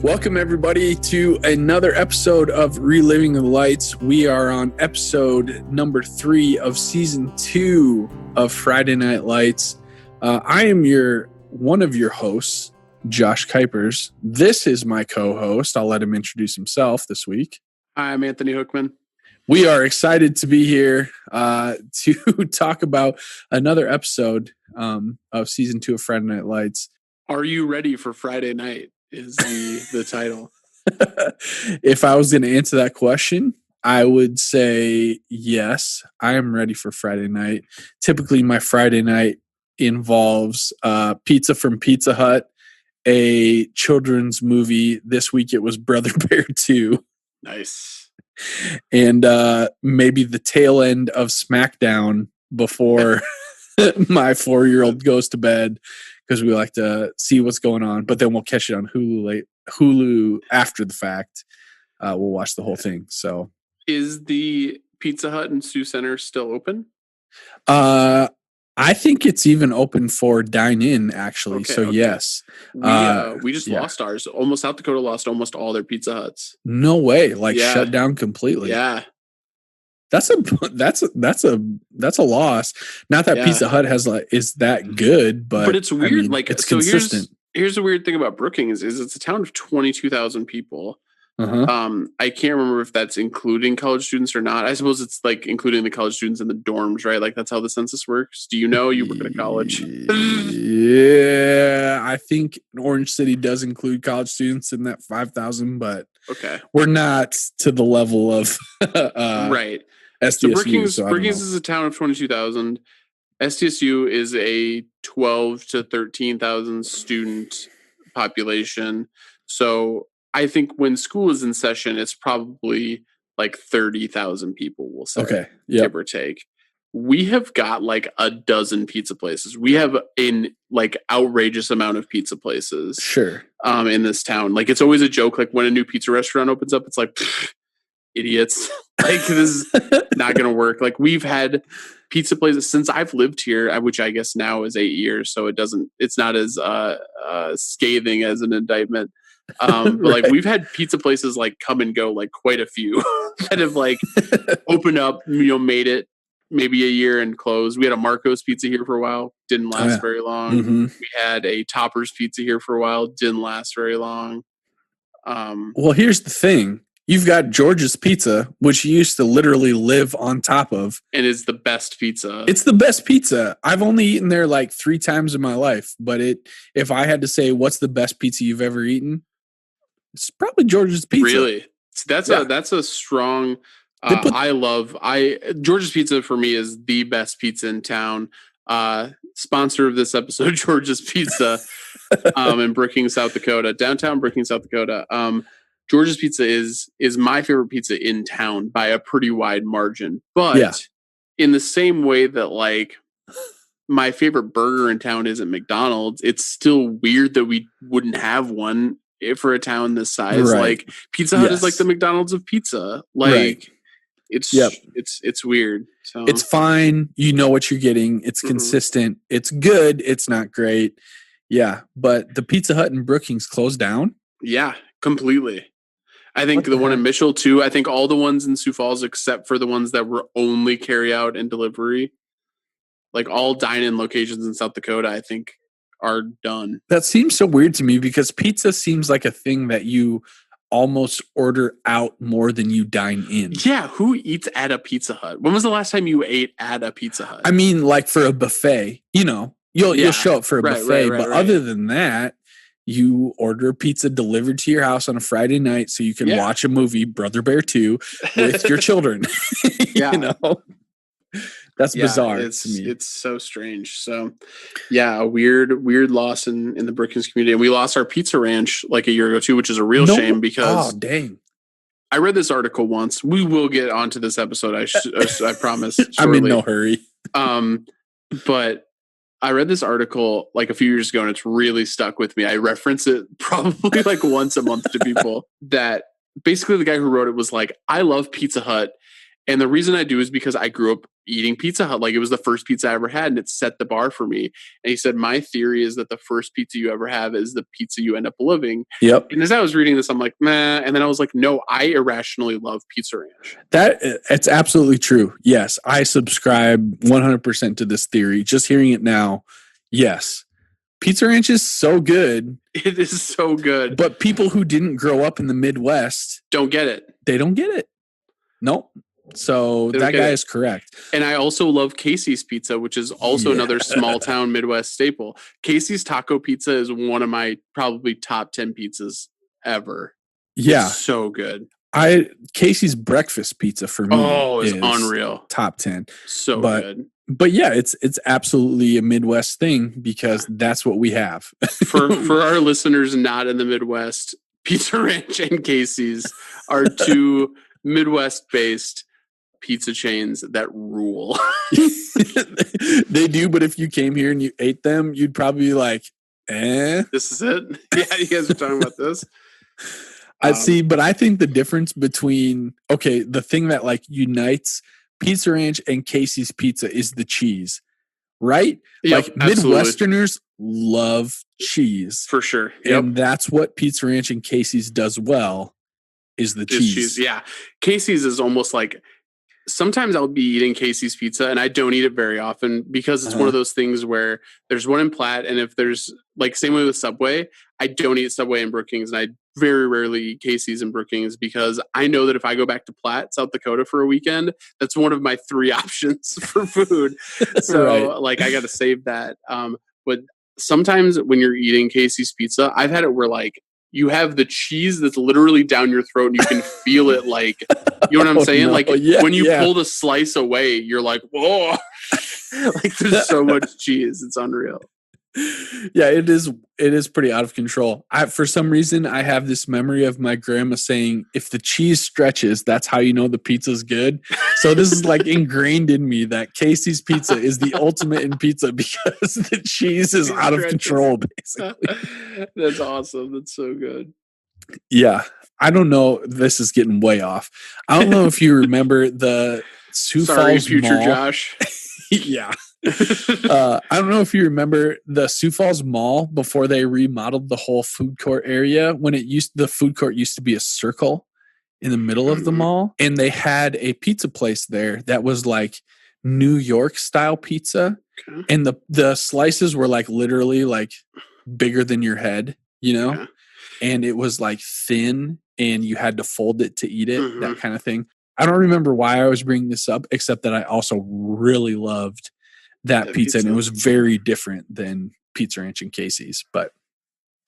Welcome, everybody, to another episode of Reliving the Lights. We are on episode number 3 of season 2 of Friday Night Lights. I am one of your hosts, Josh Kuipers. This is my co-host. I'll let him introduce himself this week. Hi, I'm Anthony Hookman. We are excited to be here to talk about another episode of season 2 of Friday Night Lights. Are you ready for Friday night? Is the title. If I was going to answer that question, I would say yes, I am ready for Friday night. Typically, my Friday night involves pizza from Pizza Hut, a children's movie. This week it was Brother Bear 2. Nice. And maybe the tail end of SmackDown before my 4-year-old goes to bed, because we like to see what's going on, but then we'll catch it on Hulu after the fact. We'll watch the whole thing. So, is the Pizza Hut in Sioux Center still open? I think it's even open for dine-in, actually. Okay. Yes. We just lost ours. South Dakota lost almost all their Pizza Huts. No way! Shut down completely. Yeah. That's a loss. Not that Pizza Hut is that good, but it's weird. It's consistent. Here's the weird thing about Brookings is it's a town of 22,000 people. Uh-huh. I can't remember if that's including college students or not. I suppose it's including the college students in the dorms, right? That's how the census works. Do you know? You work at a college. Yeah, I think Orange City does include college students in that 5,000, but okay, we're not to the level of right. SDSU. So Brookings is a town of 22,000. SDSU is a 12 to 13,000 student population. So I think when school is in session, it's probably 30,000 people, we'll say. Okay. Yep. Give or take. We have got a dozen pizza places. We have an outrageous amount of pizza places. Sure. In this town. It's always a joke. When a new pizza restaurant opens up, it's idiots. This is not going to work. We've had pizza places since I've lived here, which I guess now is 8 years. So it's not as scathing as an indictment. But right. We've had pizza places come and go, quite a few that have opened up, made it maybe a year and closed. We had a Marco's Pizza here for a while. Didn't last very long. Mm-hmm. We had a Topper's Pizza here for a while. Didn't last very long. Well, here's the thing. You've got George's Pizza, which you used to literally live on top of. And is the best pizza. It's the best pizza. I've only eaten there 3 times in my life. But if I had to say what's the best pizza you've ever eaten, it's probably George's Pizza. Really? That's a strong... George's Pizza for me is the best pizza in town. Sponsor of this episode, George's Pizza in Brookings, South Dakota. Downtown Brookings, South Dakota. George's Pizza is my favorite pizza in town by a pretty wide margin. But in the same way that my favorite burger in town isn't McDonald's, it's still weird that we wouldn't have one for a town this size. Right. Pizza Hut is the McDonald's of pizza. Right. It's weird. So it's fine. You know what you're getting. It's consistent. It's good. It's not great. Yeah. But the Pizza Hut in Brookings closed down. Yeah, completely. I think the one in Mitchell too. I think all the ones in Sioux Falls, except for the ones that were only carry out and delivery, all dine-in locations in South Dakota, I think are done. That seems so weird to me because pizza seems like a thing that you almost order out more than you dine in. Yeah, who eats at a Pizza Hut? When was the last time you ate at a Pizza Hut? I mean, for a buffet, you'll show up for a buffet, but other than that, you order pizza delivered to your house on a Friday night so you can watch a movie, Brother Bear 2, with your children. That's bizarre to me. It's so strange. So, a weird loss in the Brookings community. And we lost our pizza ranch a year ago too, which is a real shame because dang. I read this article once. We will get onto this episode. I promise. Shortly. I'm in no hurry. But I read this article a few years ago and it's really stuck with me. I reference it probably once a month to people that basically the guy who wrote it was I love Pizza Hut And the reason I do is because I grew up eating Pizza Hut. Like, it was the first pizza I ever had, and it set the bar for me. And he said, my theory is that the first pizza you ever have is the pizza you end up living. Yep. And as I was reading this, I'm like, meh. And then I was like, no, I irrationally love Pizza Ranch. It's absolutely true. Yes, I subscribe 100% to this theory. Just hearing it now, yes. Pizza Ranch is so good. It is so good. But people who didn't grow up in the Midwest don't get it. They don't get it. Nope. So that guy is correct. And I also love Casey's Pizza, which is also another small town Midwest staple. Casey's Taco Pizza is one of my probably top 10 pizzas ever. Yeah. It's so good. Casey's breakfast pizza for me is unreal. Top 10. So good. But yeah, it's absolutely a Midwest thing because that's what we have. for our listeners not in the Midwest, Pizza Ranch and Casey's are two Midwest-based pizza chains that rule. They do, but if you came here and you ate them, you'd probably be like, this is it? Yeah, you guys are talking about this? I see, but I think the difference between, the thing that like unites Pizza Ranch and Casey's Pizza is the cheese, right? Yep, like Midwesterners love cheese. For sure. Yep. And that's what Pizza Ranch and Casey's does well is the cheese. Yeah. Casey's is almost like, sometimes I'll be eating Casey's Pizza and I don't eat it very often because it's one of those things where there's one in Platt, and if there's like same way with Subway, I don't eat Subway in Brookings, and I very rarely eat Casey's in Brookings because I know that if I go back to Platt, South Dakota for a weekend, that's one of my 3 options for food. So like I got to save that. But sometimes when you're eating Casey's Pizza, I've had it where like you have the cheese that's literally down your throat and you can feel it, like, you know what I'm saying? No. Like when you pull the slice away, you're like, whoa, like there's so much cheese. It's unreal. Yeah, it is pretty out of control. For some reason, I have this memory of my grandma saying, if the cheese stretches, that's how you know the pizza's good. So this is like ingrained in me that Casey's Pizza is the ultimate in pizza because the cheese is out of control, basically. That's awesome. That's so good. Yeah. I don't know. This is getting way off. I don't know if you remember the Sioux Falls future Mall. Josh. Yeah. I don't know if you remember the Sioux Falls Mall before they remodeled the whole food court area. When the food court used to be a circle in the middle of the mall, and they had a pizza place there that was like New York style pizza, and the slices were like literally like bigger than your head, you know, and it was like thin, and you had to fold it to eat it, that kind of thing. I don't remember why I was bringing this up, except that I also really loved that pizza, and it was very different than Pizza Ranch and Casey's. But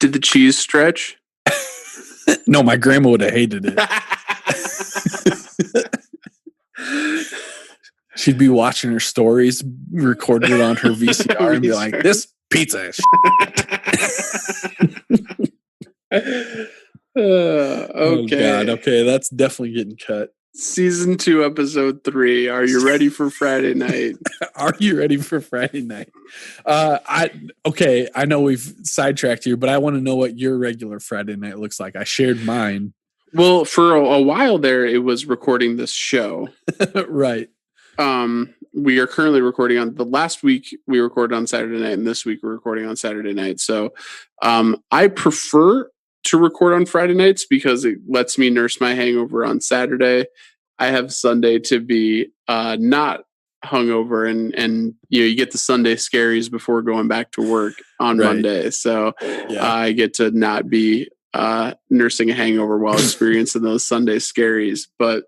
did the cheese stretch? No, my grandma would have hated it. She'd be watching her stories, recorded it on her VCR, and be like, "This pizza is." Oh God! Okay, that's definitely getting cut. Season 2, episode 3. Are you ready for Friday night? Are you ready for Friday night? I know we've sidetracked here, but I want to know what your regular Friday night looks like. I shared mine. Well, for a while there, it was recording this show. Right. We are currently recording on the last week we recorded on Saturday night, and this week we're recording on Saturday night. So I prefer to record on Friday nights because it lets me nurse my hangover on Saturday. I have Sunday to be not hungover, and you get the Sunday scaries before going back to work on Monday. So I get to not be nursing a hangover while experiencing those Sunday scaries. But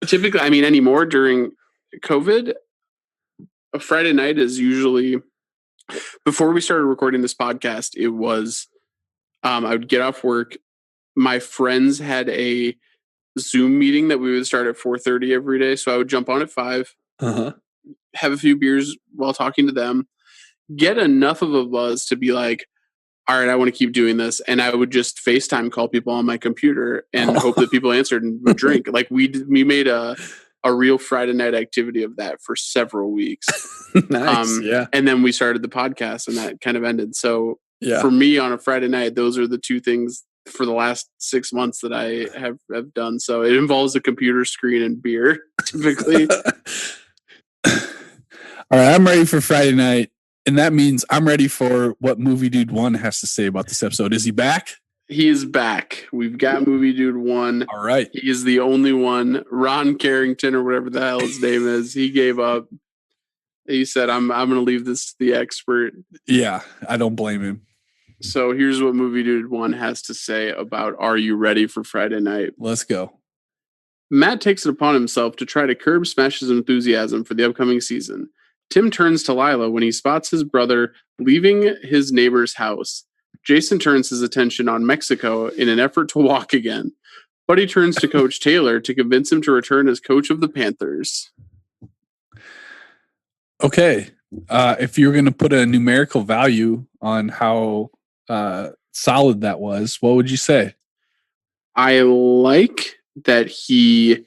typically, I mean, anymore during COVID, a Friday night is usually, before we started recording this podcast, it was I would get off work. My friends had a Zoom meeting that we would start at 4:30 every day. So I would jump on at 5, have a few beers while talking to them, get enough of a buzz to be like, all right, I want to keep doing this. And I would just FaceTime call people on my computer and hope that people answered and would drink. Like we made a real Friday night activity of that for several weeks. Nice. And then we started the podcast, and that kind of ended. So for me on a Friday night, those are the two things for the last 6 months that I have done. So it involves a computer screen and beer, typically. All right, I'm ready for Friday night, and that means I'm ready for what Movie Dude 1 has to say about this episode. Is he back? He is back. We've got Movie Dude 1. All right. He is the only one. Ron Carrington, or whatever the hell his name is, he gave up. He said, I'm going to leave this to the expert. Yeah, I don't blame him. So here's what Movie Dude 1 has to say about Are You Ready for Friday Night? Let's go. Matt takes it upon himself to try to curb Smash's enthusiasm for the upcoming season. Tim turns to Lyla when he spots his brother leaving his neighbor's house. Jason turns his attention on Mexico in an effort to walk again. Buddy turns to Coach Taylor to convince him to return as coach of the Panthers. Okay. If you're going to put a numerical value on how solid that was, what would you say? I like that he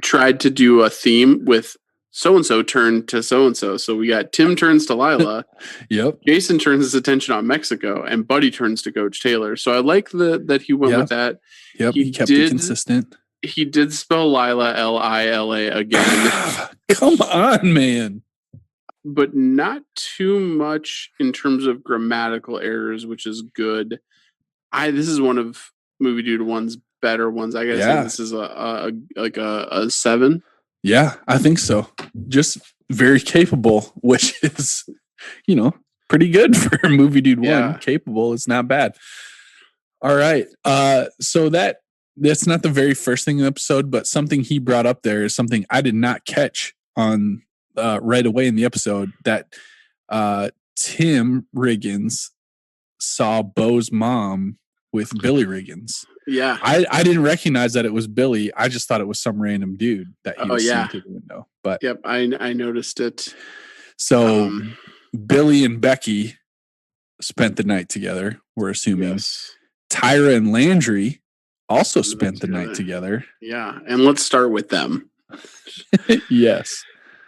tried to do a theme with so-and-so turned to so-and-so. So we got Tim turns to Lyla. Yep. Jason turns his attention on Mexico, and Buddy turns to Coach Taylor. So I like that he went with that. Yep. He kept it consistent. He did spell Lyla, Lila again. Come on, man. But not too much in terms of grammatical errors, which is good. This is one of Movie Dude 1's better ones. I gotta say this is a 7. Yeah, I think so. Just very capable, which is, pretty good for Movie Dude 1. Yeah. Capable, it's not bad. All right. So that's not the very first thing in the episode, but something he brought up there is something I did not catch on right away in the episode, that Tim Riggins saw Bo's mom with Billy Riggins. Yeah. I didn't recognize that it was Billy. I just thought it was some random dude that he was seeing through the window. But yep, I noticed it. So Billy and Becky spent the night together, we're assuming. Yes. Tyra and Landry also spent the night together. Yeah, and let's start with them. Yes.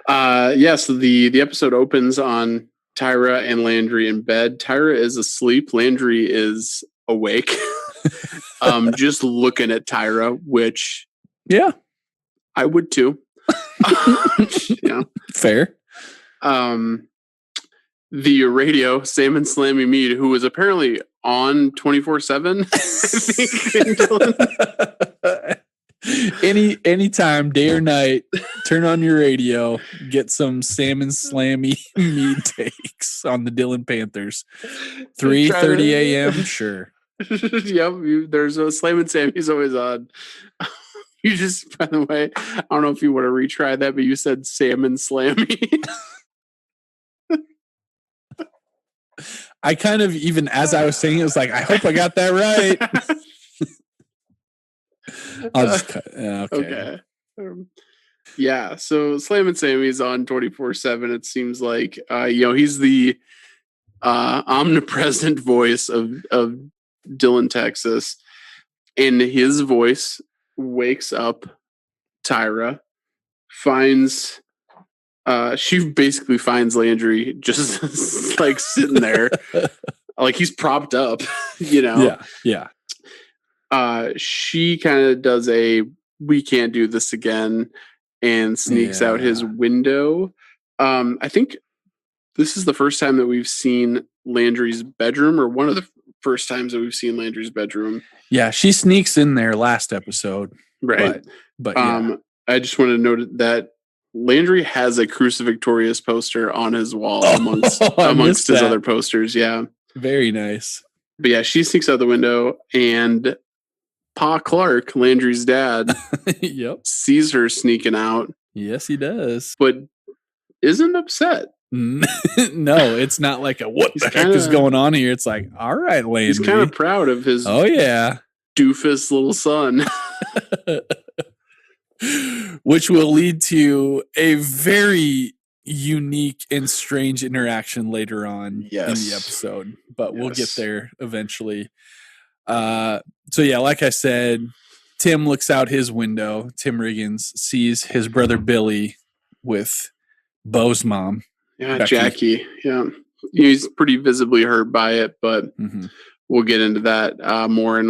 So the episode opens on Tyra and Landry in bed. Tyra is asleep. Landry is awake. Just looking at Tyra, which I would too. Yeah. Fair. The radio, Salmon Slammy Mead, who was apparently on 24/7, I think. Anytime, day or night, turn on your radio, get some Salmon Slammy Mead takes on the Dillon Panthers. 3:30 a.m. Sure. Yep, there's a Slammin' Sammy's always on. You just, by the way, I don't know if you want to retry that, but you said Salmon Slammy. I kind of, even as I was saying it, was like, I hope I got that right. I'll just cut. Okay. So Slammin' Sammy's on 24/7. It seems like he's the omnipresent voice of Dillon, Texas, and his voice wakes up Tyra, finds she basically finds Landry just like sitting there, like he's propped up, Yeah. She kind of does a "we can't do this again" and sneaks out his window. I think this is the first time that we've seen Landry's bedroom, or one of the first times that we've seen Landry's bedroom. Yeah, she sneaks in there last episode. Right. But yeah. I just want to note that Landry has a Crucifixorious poster on his wall amongst his other posters. Yeah. Very nice. But yeah, she sneaks out the window, and Pa Clarke, Landry's dad, sees her sneaking out. Yes, he does. But isn't upset. No, it's not like what the heck is going on here. It's like, all right, Landry. He's kind of proud of his doofus little son. Which will lead to a very unique and strange interaction later on in the episode. But we'll get there eventually. So yeah, like I said, Tim looks out his window. Tim Riggins sees his brother Billy with Bo's mom. Yeah, Becky. Jackie. Yeah. He's pretty visibly hurt by it, but we'll get into that more in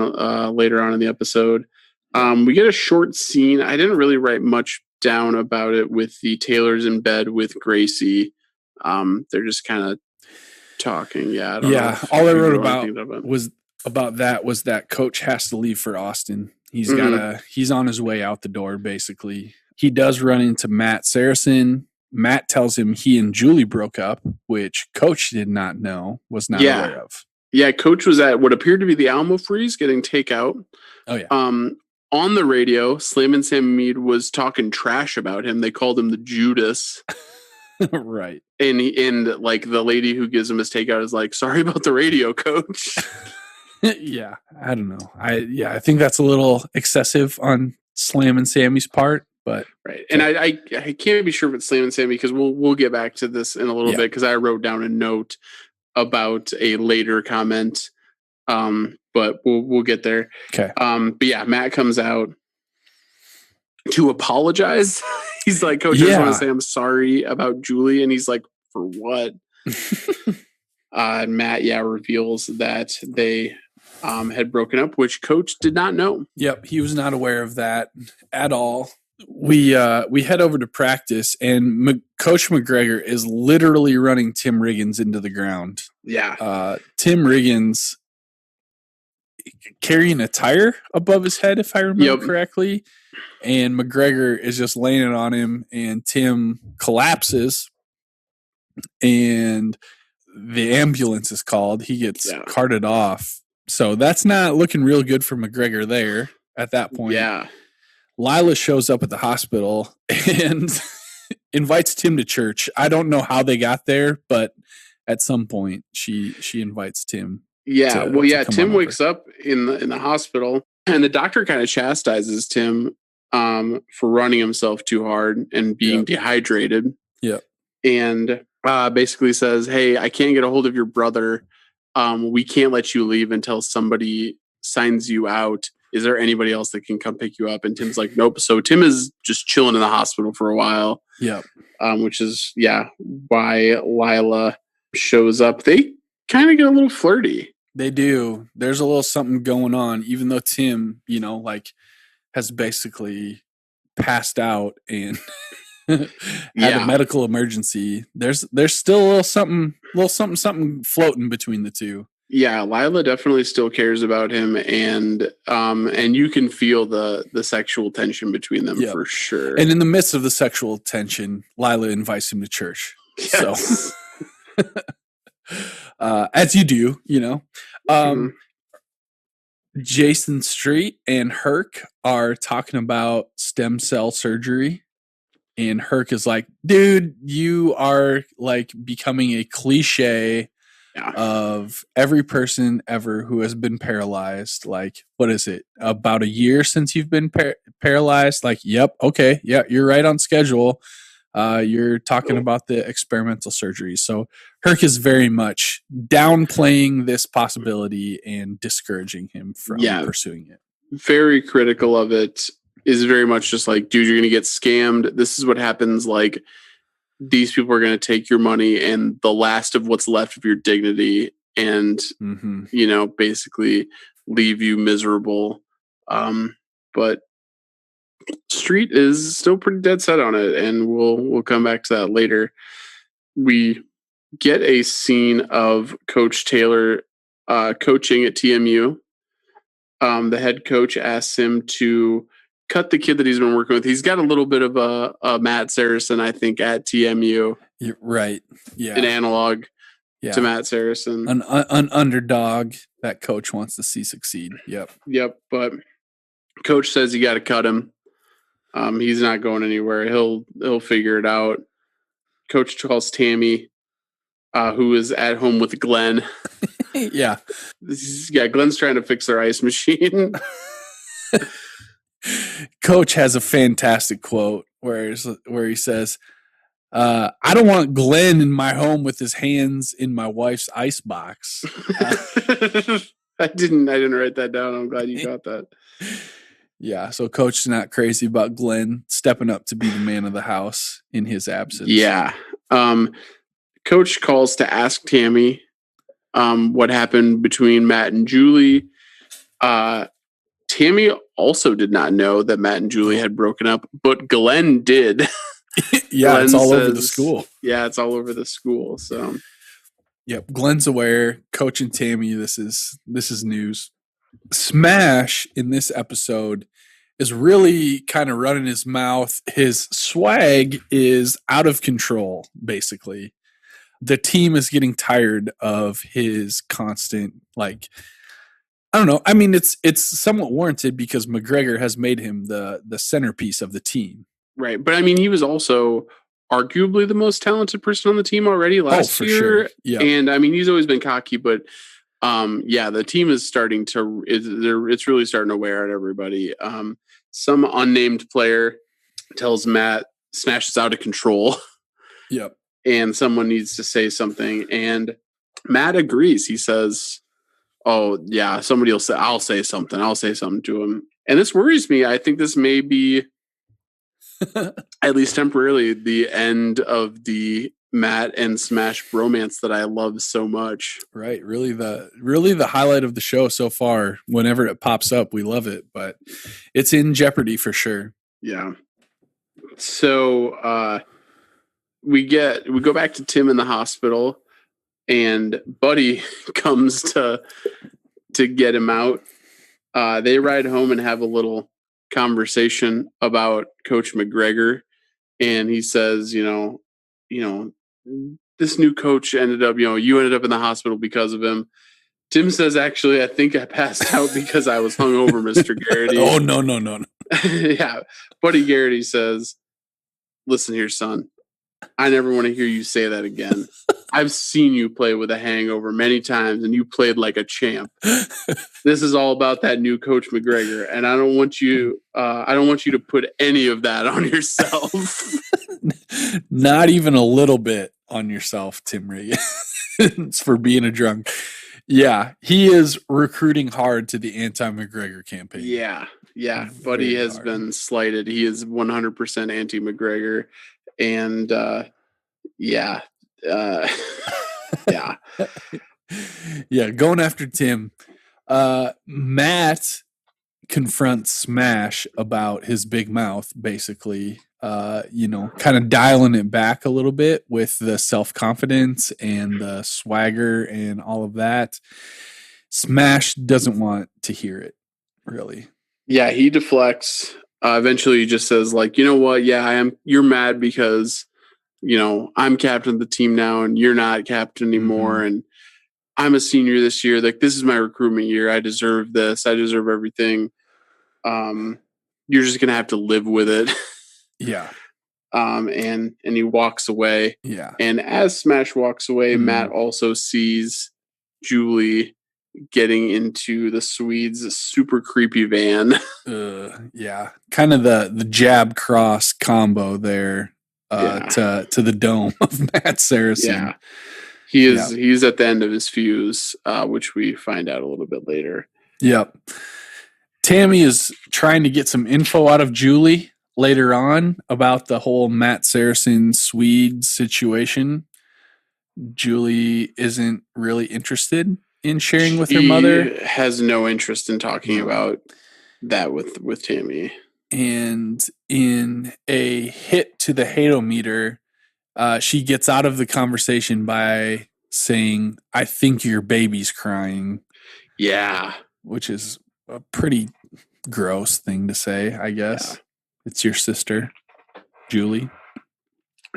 later on in the episode. We get a short scene. I didn't really write much down about it with the Taylors in bed with Gracie. They're just kind of talking. Yeah. I don't know all I wrote about was that Coach has to leave for Austin. He's on his way out the door, basically. He does run into Matt Saracen. Matt tells him he and Julie broke up, which Coach did not know, was not aware of. Yeah, Coach was at what appeared to be the Alamo Freeze getting takeout. Oh, yeah. On the radio, Slam and Sam Mead was talking trash about him. They called him the Judas. Right. And like the lady who gives him his takeout is like, sorry about the radio, Coach. Yeah, I don't know. I think that's a little excessive on Slam and Sammy's part, but right. And I can't be sure if it's Slam and Sammy because we'll get back to this in a little bit because I wrote down a note about a later comment. But we'll get there. Okay. But yeah, Matt comes out to apologize. He's like, Coach, I just want to say I'm sorry about Julie, and he's like, for what? And Matt, reveals that they had broken up, which Coach did not know. Yep, he was not aware of that at all. We head over to practice, and Coach MacGregor is literally running Tim Riggins into the ground. Yeah. Tim Riggins carrying a tire above his head, if I remember correctly, and MacGregor is just laying it on him, and Tim collapses, and the ambulance is called. He gets carted off. So that's not looking real good for MacGregor there at that point. Yeah. Lyla shows up at the hospital and invites Tim to church. I don't know how they got there, but at some point she invites Tim. Yeah. Tim wakes up in the hospital, and the doctor kind of chastises Tim for running himself too hard and being dehydrated. Yeah. And basically says, hey, I can't get a hold of your brother. We can't let you leave until somebody signs you out. Is there anybody else that can come pick you up? And Tim's like, nope. So Tim is just chilling in the hospital for a while. Yeah. Which is, why Lyla shows up. They kind of get a little flirty. They do. There's a little something going on, even though Tim, has basically passed out and had a medical emergency. There's still a little something floating between the two. Yeah, Lyla definitely still cares about him, and you can feel the sexual tension between them for sure. And in the midst of the sexual tension, Lyla invites him to church. Yes. So, as you do, Jason Street and Herc are talking about stem cell surgery. And Herc is like, dude, you are like becoming a cliche of every person ever who has been paralyzed. Like, what is it? About a year since you've been paralyzed? Like, yep. Okay. Yeah. You're right on schedule. You're talking about the experimental surgery. So Herc is very much downplaying this possibility and discouraging him from pursuing it. Very critical of it. Is very much just like, dude, you're going to get scammed. This is what happens. Like, these people are going to take your money and the last of what's left of your dignity and, basically leave you miserable. But Street is still pretty dead set on it. And we'll come back to that later. We get a scene of Coach Taylor coaching at TMU. The head coach asks him to cut the kid that he's been working with. He's got a little bit of a Matt Saracen, I think, at TMU. You're right. Yeah. An analog to Matt Saracen. An underdog that coach wants to see succeed. Yep. But coach says you got to cut him. He's not going anywhere. He'll figure it out. Coach calls Tammi, who is at home with Glenn. Yeah. Glenn's trying to fix their ice machine. Coach has a fantastic quote where he says, I don't want Glenn in my home with his hands in my wife's icebox. I didn't write that down. I'm glad you got that. Yeah, so Coach is not crazy about Glenn stepping up to be the man of the house in his absence. Yeah. Coach calls to ask Tammi what happened between Matt and Julie. Tammi also did not know that Matt and Julie had broken up, but Glenn did. Yeah, Glenn it's all over the school. Yeah, it's all over the school. So, yep, Glenn's aware. Coach and Tammi, this is news. Smash in this episode is really kind of running his mouth. His swag is out of control, basically. The team is getting tired of his constant, like, I don't know. I mean, it's somewhat warranted because MacGregor has made him the centerpiece of the team. Right. But I mean, he was also arguably the most talented person on the team already last year. Sure. Yeah. And I mean, he's always been cocky, but the team is starting to, it's really starting to wear out everybody. Some unnamed player tells Matt Smash is out of control. Yep. And someone needs to say something. And Matt agrees. He says, oh yeah, somebody will say, I'll say something to him. And this worries me. I think this may be at least temporarily the end of the Matt and Smash bromance that I love so much. Right. Really the highlight of the show so far. Whenever it pops up, we love it, but it's in jeopardy for sure. Yeah. So we go back to Tim in the hospital, and Buddy comes to get him out. They ride home and have a little conversation about Coach MacGregor, and he says, you know, this new coach ended up, you ended up in the hospital because of him. Tim says, actually, I think I passed out because I was hungover, Mr. Garrity. Oh, no. Yeah. Buddy Garrity says, listen here, son. I never want to hear you say that again. I've seen you play with a hangover many times, and you played like a champ. This is all about that new Coach MacGregor, and I don't want you to put any of that on yourself. Not even a little bit on yourself, Tim Regan. It's for being a drunk. Yeah, he is recruiting hard to the anti-MacGregor campaign. Yeah. Buddy has been slighted. He is 100% anti-MacGregor, and yeah. Yeah, going after Tim. Matt confronts Smash about his big mouth, basically. Kind of dialing it back a little bit with the self-confidence and the swagger and all of that. Smash doesn't want to hear it, really. Yeah, he deflects. Eventually he just says, like, you know what? Yeah, you're mad because, I'm captain of the team now and you're not captain anymore. Mm-hmm. And I'm a senior this year. Like, this is my recruitment year. I deserve this. I deserve everything. You're just going to have to live with it. Yeah. And he walks away. Yeah. And as Smash walks away, Matt also sees Julie getting into the Swede's super creepy van. Yeah. Kind of the jab cross combo there to the dome of Matt Saracen. Yeah. He's at the end of his fuse, which we find out a little bit later. Yep. Tammi is trying to get some info out of Julie later on about the whole Matt Saracen Swede situation. Julie isn't really interested in sharing with her mother. Has no interest in talking about that with Tammi. And in a hit to the hate-o-meter, she gets out of the conversation by saying, I think your baby's crying. Yeah. Which is a pretty gross thing to say, I guess. Yeah. It's your sister, Julie.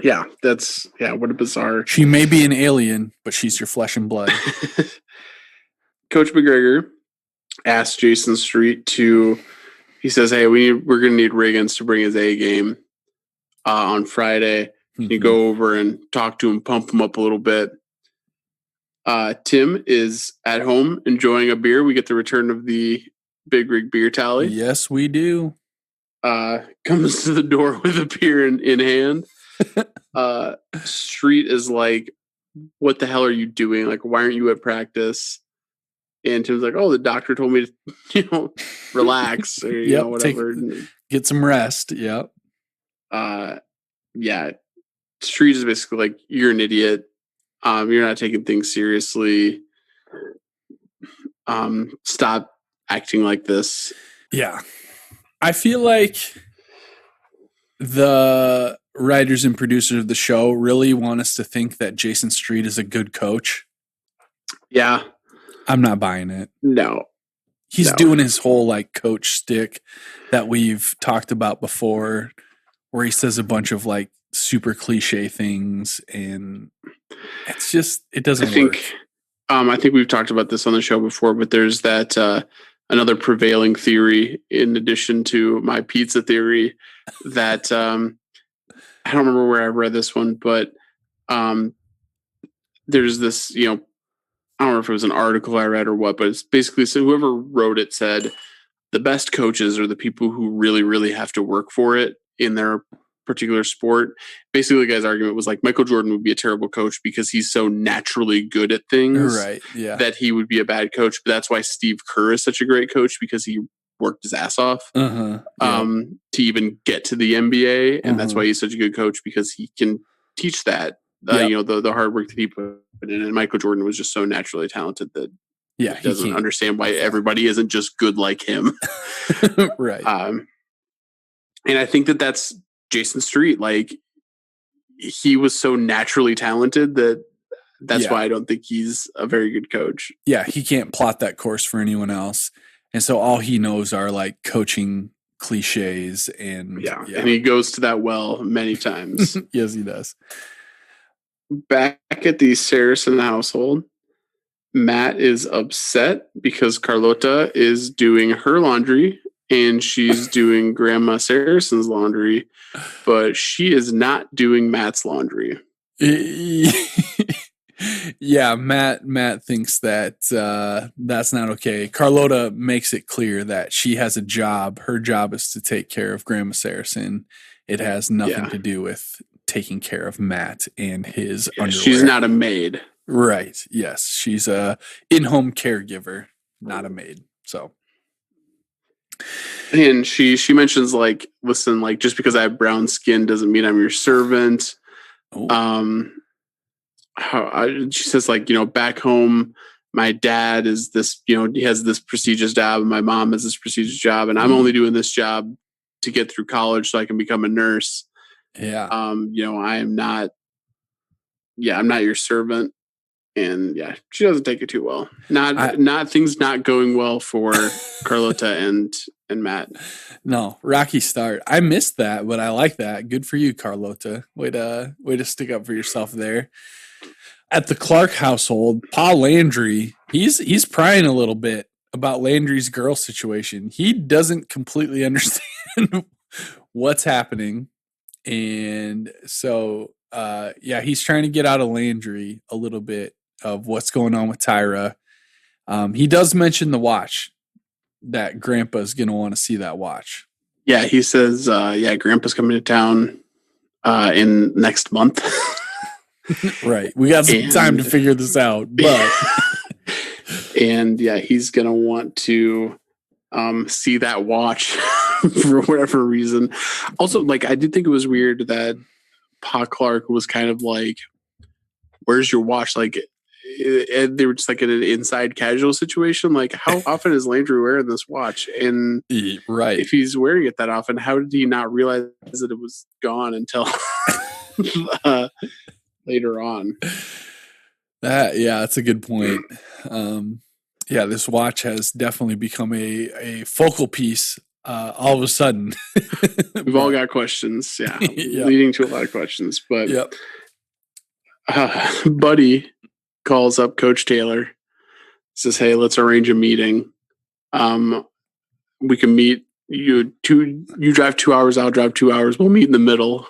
Yeah, what a bizarre. She may be an alien, but she's your flesh and blood. Coach MacGregor asked Jason Street he says, hey, we're going to need Riggins to bring his A game on Friday. Can you go over and talk to him, pump him up a little bit? Tim is at home enjoying a beer. We get the return of the Big Rig beer tally. Yes, we do. Comes to the door with a beer in hand. Street is like, what the hell are you doing? Like, why aren't you at practice? And Tim's like, oh, the doctor told me to, relax or whatever. Get some rest. Yep. Yeah. Street is basically like, you're an idiot. You're not taking things seriously. stop acting like this. Yeah. I feel like the writers and producers of the show really want us to think that Jason Street is a good coach. Yeah. I'm not buying it. No. He's doing his whole like coach stick that we've talked about before, where he says a bunch of like super cliche things, and it's just, it doesn't work. I think we've talked about this on the show before, but there's that another prevailing theory in addition to my pizza theory that I don't remember where I read this one, but there's this, I don't know if it was an article I read or what, but it's basically, so whoever wrote it said the best coaches are the people who really, really have to work for it in their particular sport. Basically, the guy's argument was like Michael Jordan would be a terrible coach because he's so naturally good at things, right? Yeah, that he would be a bad coach. But that's why Steve Kerr is such a great coach, because he worked his ass off to even get to the NBA, and that's why he's such a good coach, because he can teach that. The hard work that he put in. And Michael Jordan was just so naturally talented that he doesn't understand why everybody isn't just good like him. Right. And I think that that's Jason Street. Like, he was so naturally talented that's why I don't think he's a very good coach. Yeah, he can't plot that course for anyone else. And so all he knows are like coaching cliches and and he goes to that well many times. Yes, he does. Back at the Saracen household, Matt is upset because Carlotta is doing her laundry and she's doing Grandma Saracen's laundry, but she is not doing Matt's laundry. Yeah, Matt thinks that that's not okay. Carlotta makes it clear that she has a job. Her job is to take care of Grandma Saracen. It has nothing to do with taking care of Matt and his underwear. She's not a maid. Right. Yes. She's a in-home caregiver, not a maid. So. And she mentions like, listen, like, just because I have brown skin doesn't mean I'm your servant. She says like, back home, my dad is this, he has this prestigious job, and my mom has this prestigious job, and I'm only doing this job to get through college so I can become a nurse. Yeah. I'm not your servant. And she doesn't take it too well. Things not going well for Carlotta and Matt. No, rocky start. I missed that, but I like that. Good for you, Carlotta. Way to stick up for yourself there. At the Clarke household, Pa Landry, he's prying a little bit about Landry's girl situation. He doesn't completely understand what's happening. And so, he's trying to get out of Landry a little bit of what's going on with Tyra. He does mention the watch, that Grandpa's going to want to see that watch. Yeah, he says, Grandpa's coming to town in next month. Right. We got some time to figure this out, but and he's going to want to see that watch for whatever reason. Also, like, I did think it was weird that Pa Clarke was kind of like, where's your watch? Like, and they were just like in an inside casual situation. Like, how often is Landry wearing this watch? And if he's wearing it that often, how did he not realize that it was gone until later on? That's a good point. This watch has definitely become a focal piece all of a sudden. We've all got questions, leading to a lot of questions. But Buddy calls up Coach Taylor, says, "Hey, let's arrange a meeting. We can meet. You drive 2 hours, I'll drive 2 hours. We'll meet in the middle."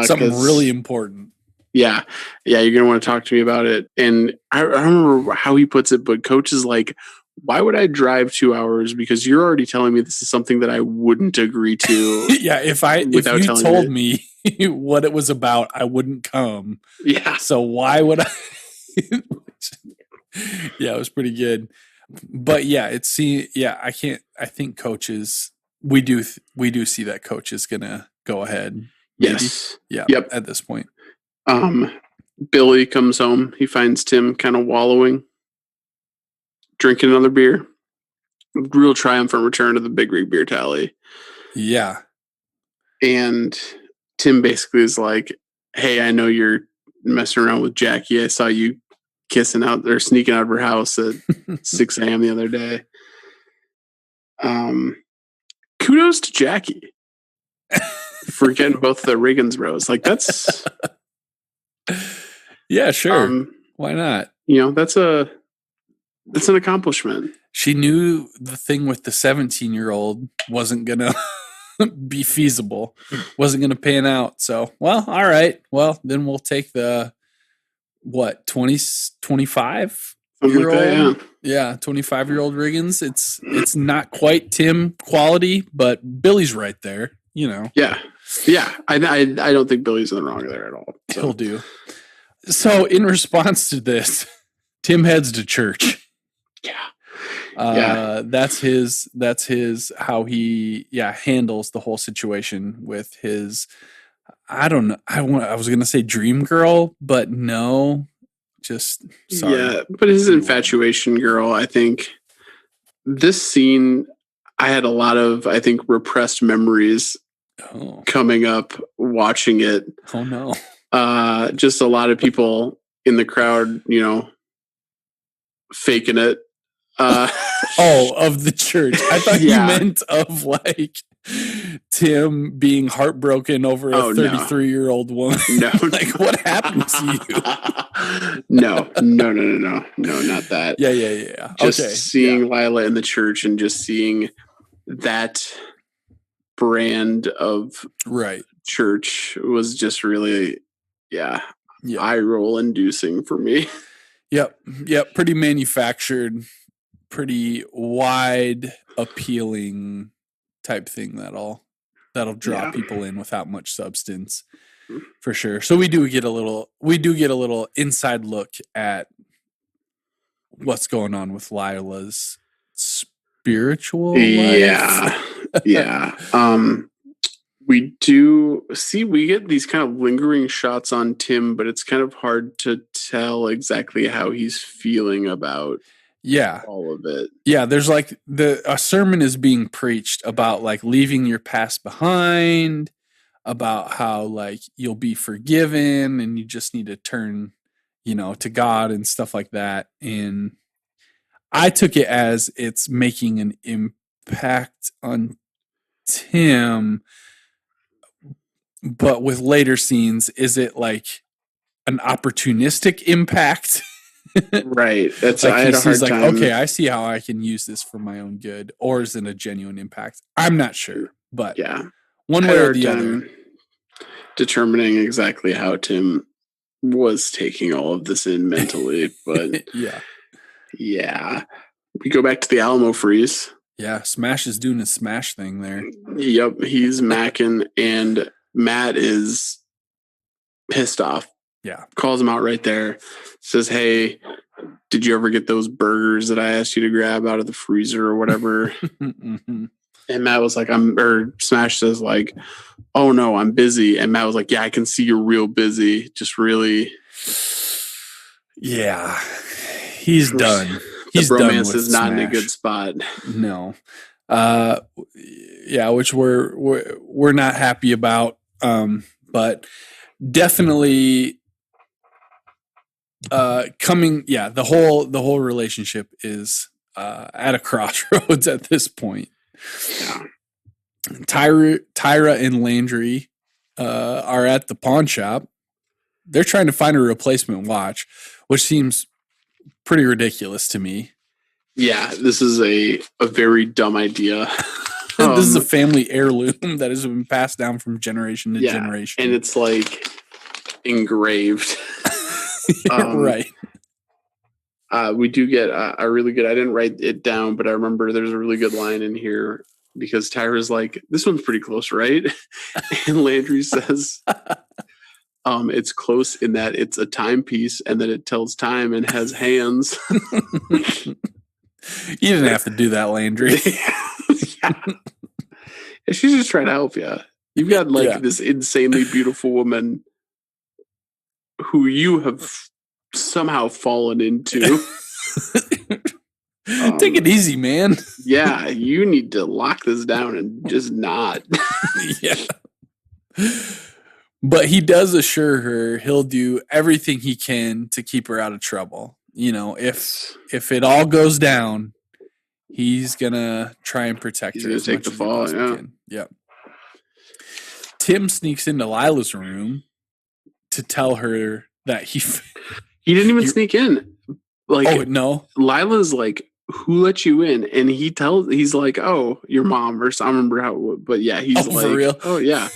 Something really important. You're gonna want to talk to me about it. And I don't remember how he puts it, but Coach is like, why would I drive 2 hours? Because you're already telling me this is something that I wouldn't agree to. If you told me what it was about, I wouldn't come. Yeah. So why would I? It was pretty good. But I think coaches, we do see that Coach is gonna go ahead. Maybe. Yes. Yeah. Yep. At this point. Billy comes home. He finds Tim kind of wallowing. drinking another beer. Real triumphant return to the Big Rig beer tally. Yeah. And Tim basically is like, hey, I know you're messing around with Jackie. I saw you kissing out or sneaking out of her house at 6 a.m. the other day. Kudos to Jackie for getting both the Riggins bros. Like, that's... Yeah, sure. Why not? That's an accomplishment. She knew the thing with the 17-year-old wasn't going to be feasible, wasn't going to pan out. So, well, all right. Well, then we'll take the, 25 year old? Yeah, 25-year-old Riggins. It's not quite Tim quality, but Billy's right there, Yeah. Yeah. I don't think Billy's in the wrong there at all. So. He'll do. So in response to this, Tim heads to church. Yeah. That's his how he handles the whole situation with his, I don't know. I was going to say dream girl, but no, just sorry. Yeah, but his infatuation girl, I think this scene, I had a lot of, I think, repressed memories coming up watching it. Oh no. Just a lot of people in the crowd, faking it. Of the church. I thought you meant of like Tim being heartbroken over a 33-year-old woman. No. Like, what happened to you? No, not that. Yeah. Just seeing Lyla in the church and just seeing that brand of church was just really, eye roll inducing for me. Yep. Pretty manufactured, pretty wide appealing type thing that'll draw people in without much substance, for sure. So we do get a little inside look at what's going on with Lila's spiritual life. Yeah. We get these kind of lingering shots on Tim, but it's kind of hard to tell exactly how he's feeling about all of it. Yeah, there's like a sermon is being preached about like leaving your past behind, about how like you'll be forgiven and you just need to turn, to God and stuff like that. And I took it as it's making an impact on Tim. But with later scenes, is it like an opportunistic impact? Right. That's like I had a hard like, time. Okay, I see how I can use this for my own good, or is it a genuine impact? I'm not sure, but one way or the other, determining exactly how Tim was taking all of this in mentally. But we go back to the Alamo freeze. Yeah, Smash is doing a Smash thing there. Yep, he's macking, and Matt is pissed off. Yeah. Calls him out right there. Says, hey, did you ever get those burgers that I asked you to grab out of the freezer or whatever? Mm-hmm. And Matt was like, Smash says like, oh no, I'm busy. And Matt was like, yeah, I can see you're real busy. Just really. Yeah. He's done. The bromance is not in a good spot. No. Which we're not happy about. But definitely the whole relationship is at a crossroads at this point. Yeah. Tyra and Landry are at the pawn shop. They're trying to find a replacement watch, which seems pretty ridiculous to me. Yeah, this is a very dumb idea. This is a family heirloom that has been passed down from generation to generation. And it's like engraved. Right. We do get a really good, I didn't write it down, but I remember there's a really good line in here because Tyra's like, this one's pretty close, right? And Landry says, it's close in that it's a timepiece and that it tells time and has hands. You didn't have to do that, Landry. She's just trying to help you. You've got this insanely beautiful woman who you have somehow fallen into. Take it easy, man. Yeah, you need to lock this down and just not. Yeah. But he does assure her he'll do everything he can to keep her out of trouble. You know, if it all goes down, he's gonna try and protect her as much as he possibly can. Yep. Tim sneaks into Lila's room to tell her that he didn't even sneak in. Like, oh no, Lila's like, "Who let you in?" And he's like, "Oh, your mom," or I don't remember how. But yeah, he's like, for real? "Oh yeah."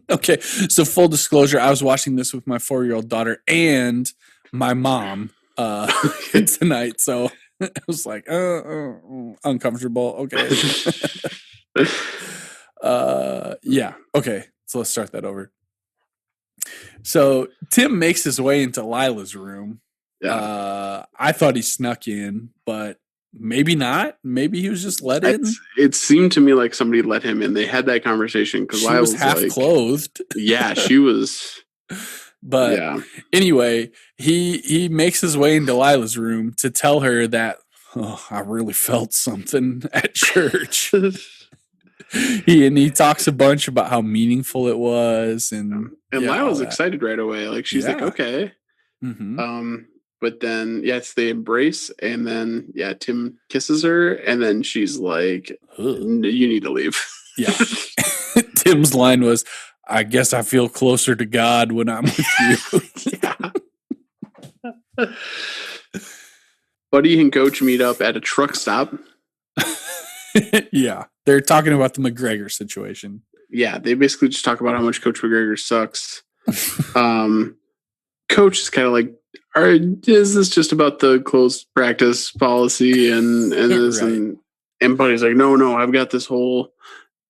Okay, so full disclosure, I was watching this with my 4-year-old daughter and my mom tonight, so I was like, uncomfortable. Okay. Yeah. Okay. So let's start that over. So Tim makes his way into Lila's room. Yeah. I thought he snuck in, but maybe not. Maybe he was just let in. It seemed to me like somebody let him in. They had that conversation because Lila was half clothed. Yeah, she was. But yeah. Anyway, he makes his way into Lila's room to tell her that, oh, I really felt something at church. he talks a bunch about how meaningful it was, and Lyla was excited right away. Like she's like, okay. Mm-hmm. But then yes, they embrace, and then Tim kisses her, and then she's like, "You need to leave." Yeah. Tim's line was, "I guess I feel closer to God when I'm with you." Yeah. Buddy and Coach meet up at a truck stop. Yeah, they're talking about the MacGregor situation. Yeah, they basically just talk about how much Coach MacGregor sucks. Coach is kind of like, is this just about the closed practice policy and this right. and Buddy's like, no, I've got this whole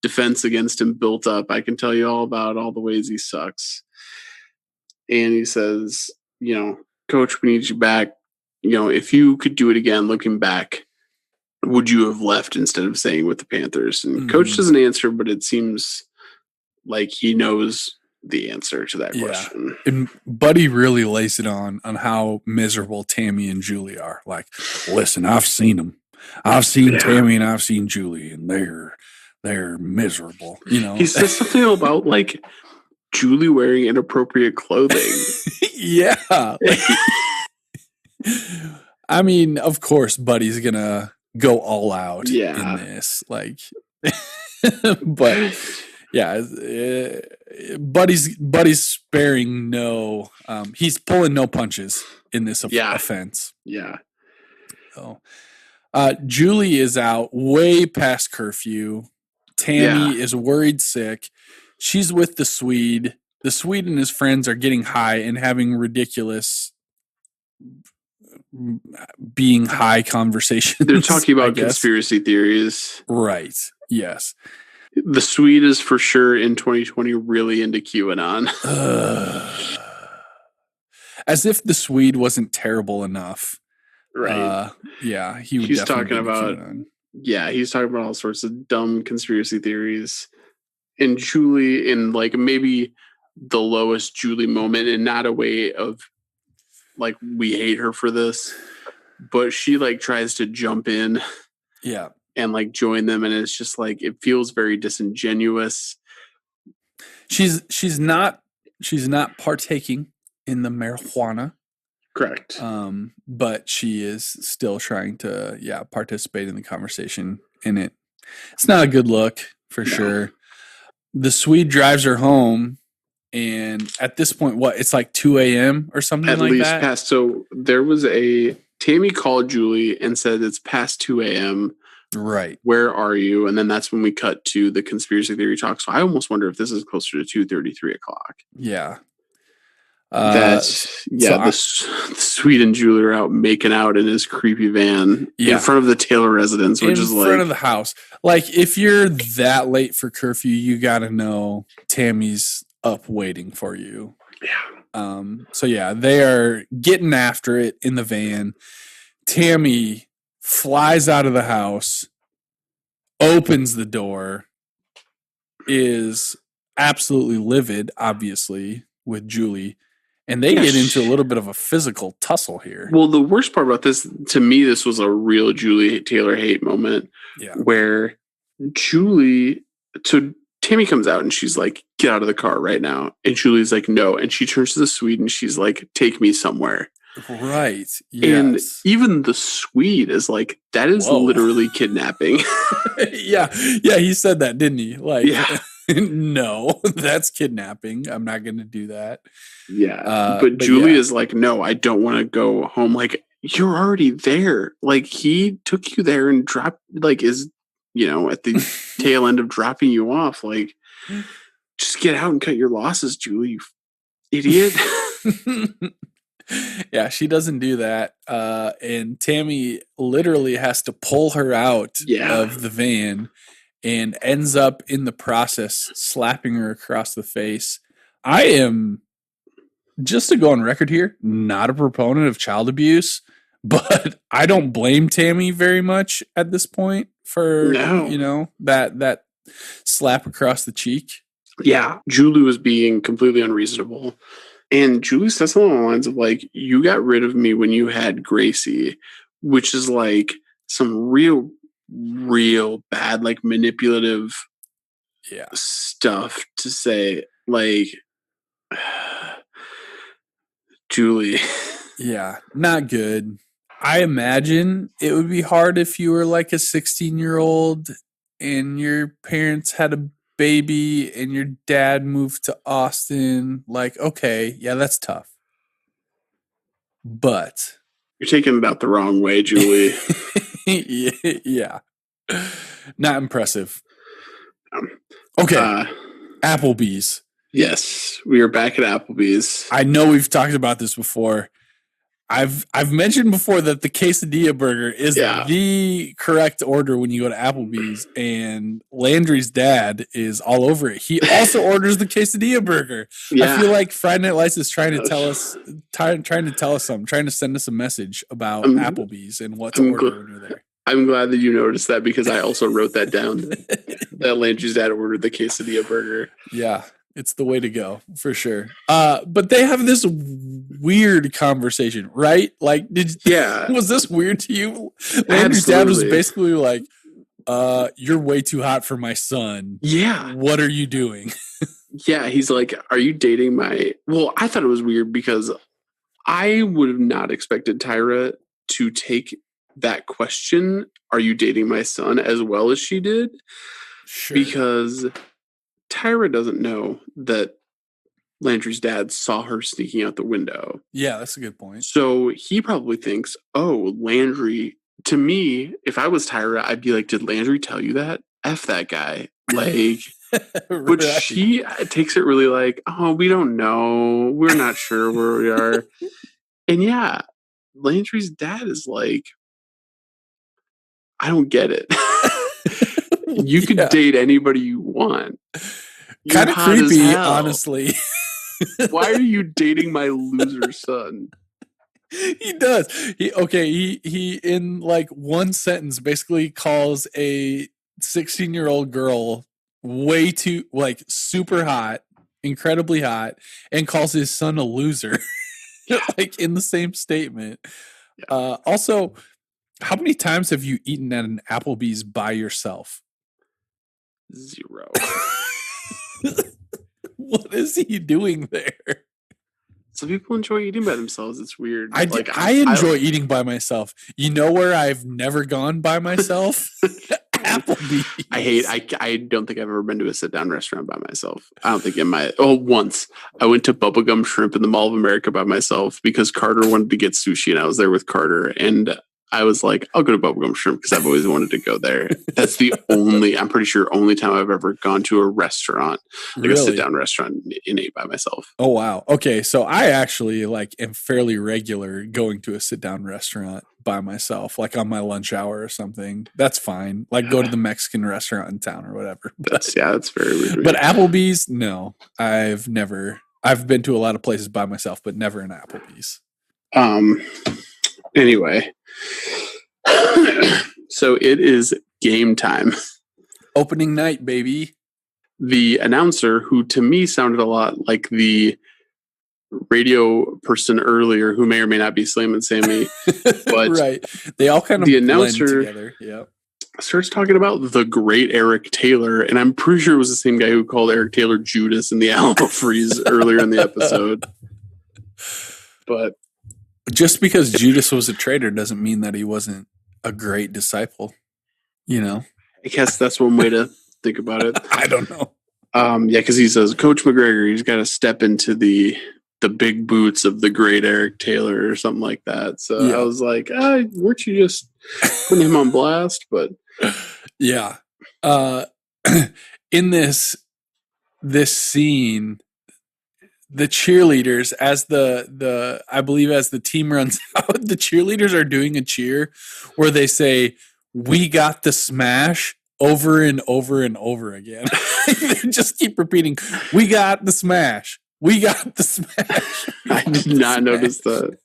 defense against him built up. I can tell you all about all the ways he sucks. And he says, Coach, we need you back. If you could do it again, looking back, would you have left instead of staying with the Panthers? And Coach doesn't answer, but it seems like he knows the answer to that question. And Buddy really lays it on how miserable Tammi and Julie are. Like, listen, I've seen them. I've seen Tammi and I've seen Julie, and they're miserable. He says something about like Julie wearing inappropriate clothing. Yeah. I mean, of course, Buddy's gonna go all out in this. Like, but. Yeah, Buddy's sparing no. He's pulling no punches in this offense. Yeah. So, Julie is out way past curfew. Tammi is worried sick. She's with the Swede. The Swede and his friends are getting high and having ridiculous being high conversations. They're talking about conspiracy theories. Right. Yes. The Swede is for sure in 2020 really into QAnon. As if the Swede wasn't terrible enough. Right. Yeah. He's talking about he's talking about all sorts of dumb conspiracy theories. And Julie in like maybe the lowest Julie moment, and not a way of like we hate her for this, but she like tries to jump in. Yeah. And like join them, and it's just like it feels very disingenuous. She's not partaking in the marijuana, correct? But she is still trying to participate in the conversation in it. It's not a good look for sure. The Swede drives her home, and at this point, it's like 2 a.m. or something at like least that. Past. So there was Tammi called Julie and said it's past 2 a.m. Right. Where are you? And then that's when we cut to the conspiracy theory talk. So I almost wonder if this is closer to 2:30, 3 o'clock. Yeah. The Swede and Julie are out making out in his creepy van in front of the Taylor residence, which is like in front of the house. Like if you're that late for curfew, you got to know Tammy's up waiting for you. Yeah. So they are getting after it in the van. Tammi flies out of the house, opens the door, is absolutely livid, obviously, with Julie, And they get into a little bit of a physical tussle here. Well, the worst part about this, to me, this was a real Julie Taylor hate moment. Yeah. Where Julie, so Tammi comes out and she's like, get out of the car right now. And Julie's like, no. And she turns to the Swede and she's like, take me somewhere. Right. Yes. And even the Swede is like, that is literally kidnapping. Yeah. He said that, didn't he? Like, yeah. No, that's kidnapping. I'm not going to do that. Yeah. But Julie is like, no, I don't want to go home. Like, you're already there. Like, he took you there and dropped, like, is, at the tail end of dropping you off. Like, just get out and cut your losses, Julie, you idiot. Yeah, she doesn't do that. And Tammi literally has to pull her out of the van and ends up in the process slapping her across the face. I am, just to go on record here, not a proponent of child abuse, but I don't blame Tammi very much at this point for, that slap across the cheek. Yeah, Julie was being completely unreasonable. And Julie says something along the lines of like, you got rid of me when you had Gracie, which is like some real bad, like manipulative stuff to say, like, Julie. Yeah, not good. I imagine it would be hard if you were like a 16-year-old and your parents had a baby and your dad moved to Austin. Like, okay, yeah, that's tough. But you're taking it out the wrong way, Julie. Yeah. Not impressive. Okay. Applebees. Yes, we are back at Applebees. I know we've talked about this before. I've mentioned before that the quesadilla burger is the correct order when you go to Applebee's, and Landry's dad is all over it. He also orders the quesadilla burger. Yeah. I feel like Friday Night Lights is trying to tell us something, trying to send us a message about Applebee's and what to order when you're there. I'm glad that you noticed that because I also wrote that down. That Landry's dad ordered the quesadilla burger. Yeah. It's the way to go, for sure. But they have this weird conversation, right? Like, was this weird to you? Landry's dad was basically like, you're way too hot for my son. Yeah. What are you doing? Yeah, he's like, are you dating my... Well, I thought it was weird because I would have not expected Tyra to take that question, are you dating my son, as well as she did. Sure. Because Tyra doesn't know that Landry's dad saw her sneaking out the window. Yeah, that's a good point. So he probably thinks, oh, Landry... To me, if I was Tyra, I'd be like, did Landry tell you that? F that guy. Like... Right. But she takes it really like, oh, we don't know. We're not sure where we are. And yeah, Landry's dad is like, I don't get it. You can date anybody you want. Kind of creepy, honestly. Why are you dating my loser son? He does. He in like one sentence basically calls a 16-year-old girl way too, like, super hot, incredibly hot, and calls his son a loser. Like, in the same statement. Yeah. Also, how many times have you eaten at an Applebee's by yourself? 0. What is he doing there? Some people enjoy eating by themselves. It's weird. I enjoy eating by myself. You know where I've never gone by myself? Applebee's. I don't think I've ever been to a sit-down restaurant by myself. I don't think once. I went to Bubblegum Shrimp in the Mall of America by myself because Carter wanted to get sushi and I was there with Carter and I was like, I'll go to Bubblegum Shrimp because I've always wanted to go there. That's the I'm pretty sure, only time I've ever gone to a restaurant, like a sit-down restaurant, and ate by myself. Oh, wow. Okay, so I actually am fairly regular going to a sit-down restaurant by myself, like on my lunch hour or something. That's fine. Like go to the Mexican restaurant in town or whatever. That's very weird. But Applebee's, no. I've been to a lot of places by myself, but never an Applebee's. Anyway, so it is game time. Opening night, baby. The announcer, who to me sounded a lot like the radio person earlier who may or may not be Slam and Sammy, but right. They all kind of the blend announcer together. Yeah. starts talking about the great Eric Taylor, and I'm pretty sure it was the same guy who called Eric Taylor Judas in the Alamo Freeze earlier in the episode. But just because Judas was a traitor doesn't mean that he wasn't a great disciple. You know, I guess that's one way to think about it. I don't know. Yeah, because he says Coach MacGregor, he's got to step into the big boots of the great Eric Taylor or something like that. So Yeah. I was like, weren't you just putting him on blast? But yeah, in this scene, the cheerleaders, as the I believe as the team runs out, the cheerleaders are doing a cheer where they say, "We got the smash," over and over and over again. They just keep repeating, "We got the smash. We got the smash." I did not notice that.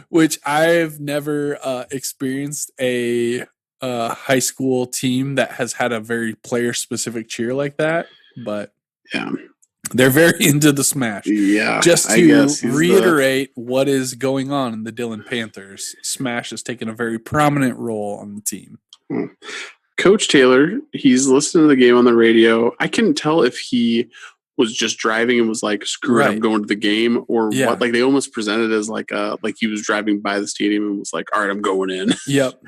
Which I've never experienced a high school team that has had a very player specific cheer like that, but yeah, they're very into the smash. Yeah, just to reiterate what is going on in the Dillon Panthers, smash has taken a very prominent role on the team. Coach Taylor, he's listening to the game on the radio. I couldn't tell if he was just driving and was like, screw it, I'm going to the game, or what. Like, they almost presented as like he was driving by the stadium and was like, all right, I'm going in. Yep.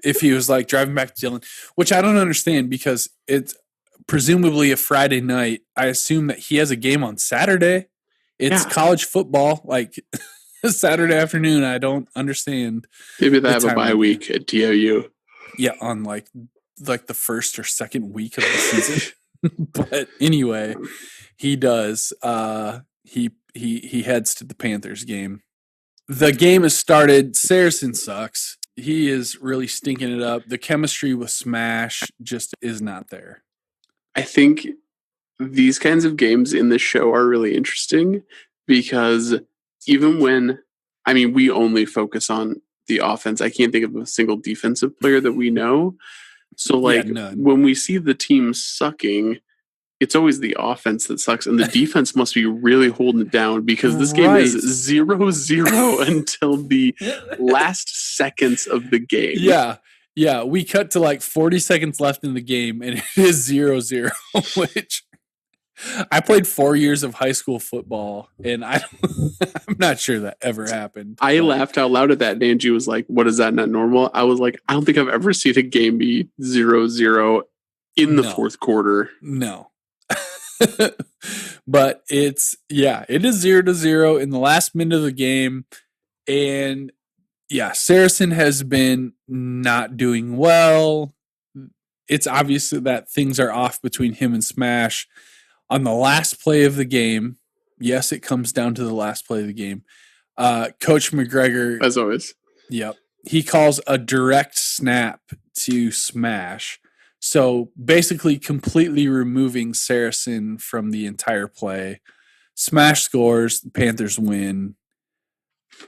If he was like driving back to Dillon, which I don't understand because it's presumably a Friday night. I assume that he has a game on Saturday. It's college football, like Saturday afternoon. I don't understand. Maybe they have a bye week at TOU. Yeah, on like the first or second week of the season. But anyway, he does. He heads to the Panthers game. The game has started. Saracen sucks. He is really stinking it up. The chemistry with Smash just is not there. I think these kinds of games in the show are really interesting because even when, I mean, we only focus on the offense. I can't think of a single defensive player that we know. So, like, when we see the team sucking, it's always the offense that sucks, and the defense must be really holding it down because this game is 0-0 until the last seconds of the game. Yeah, we cut to like 40 seconds left in the game, and it is 0-0, which I played 4 years of high school football, and I'm not sure that ever happened. I laughed out loud at that, and Angie was like, what is that, not normal? I was like, I don't think I've ever seen a game be 0-0 in the fourth quarter. No. But it is 0-0 in the last minute of the game, and Saracen has been not doing well. It's obvious that things are off between him and Smash. On the last play of the game, yes, it comes down to the last play of the game. Coach MacGregor, as always, he calls a direct snap to Smash. So basically completely removing Saracen from the entire play. Smash scores, the Panthers win.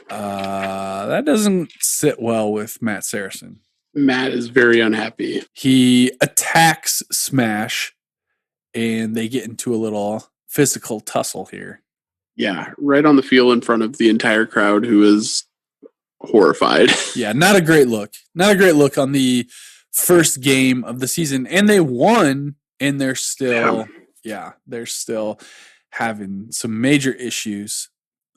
That doesn't sit well with Matt Saracen. Matt is very unhappy. He attacks Smash, and they get into a little physical tussle here. Yeah, right on the field in front of the entire crowd who is horrified. Yeah, not a great look. Not a great look on the first game of the season, and they won, and they're still they're still having some major issues.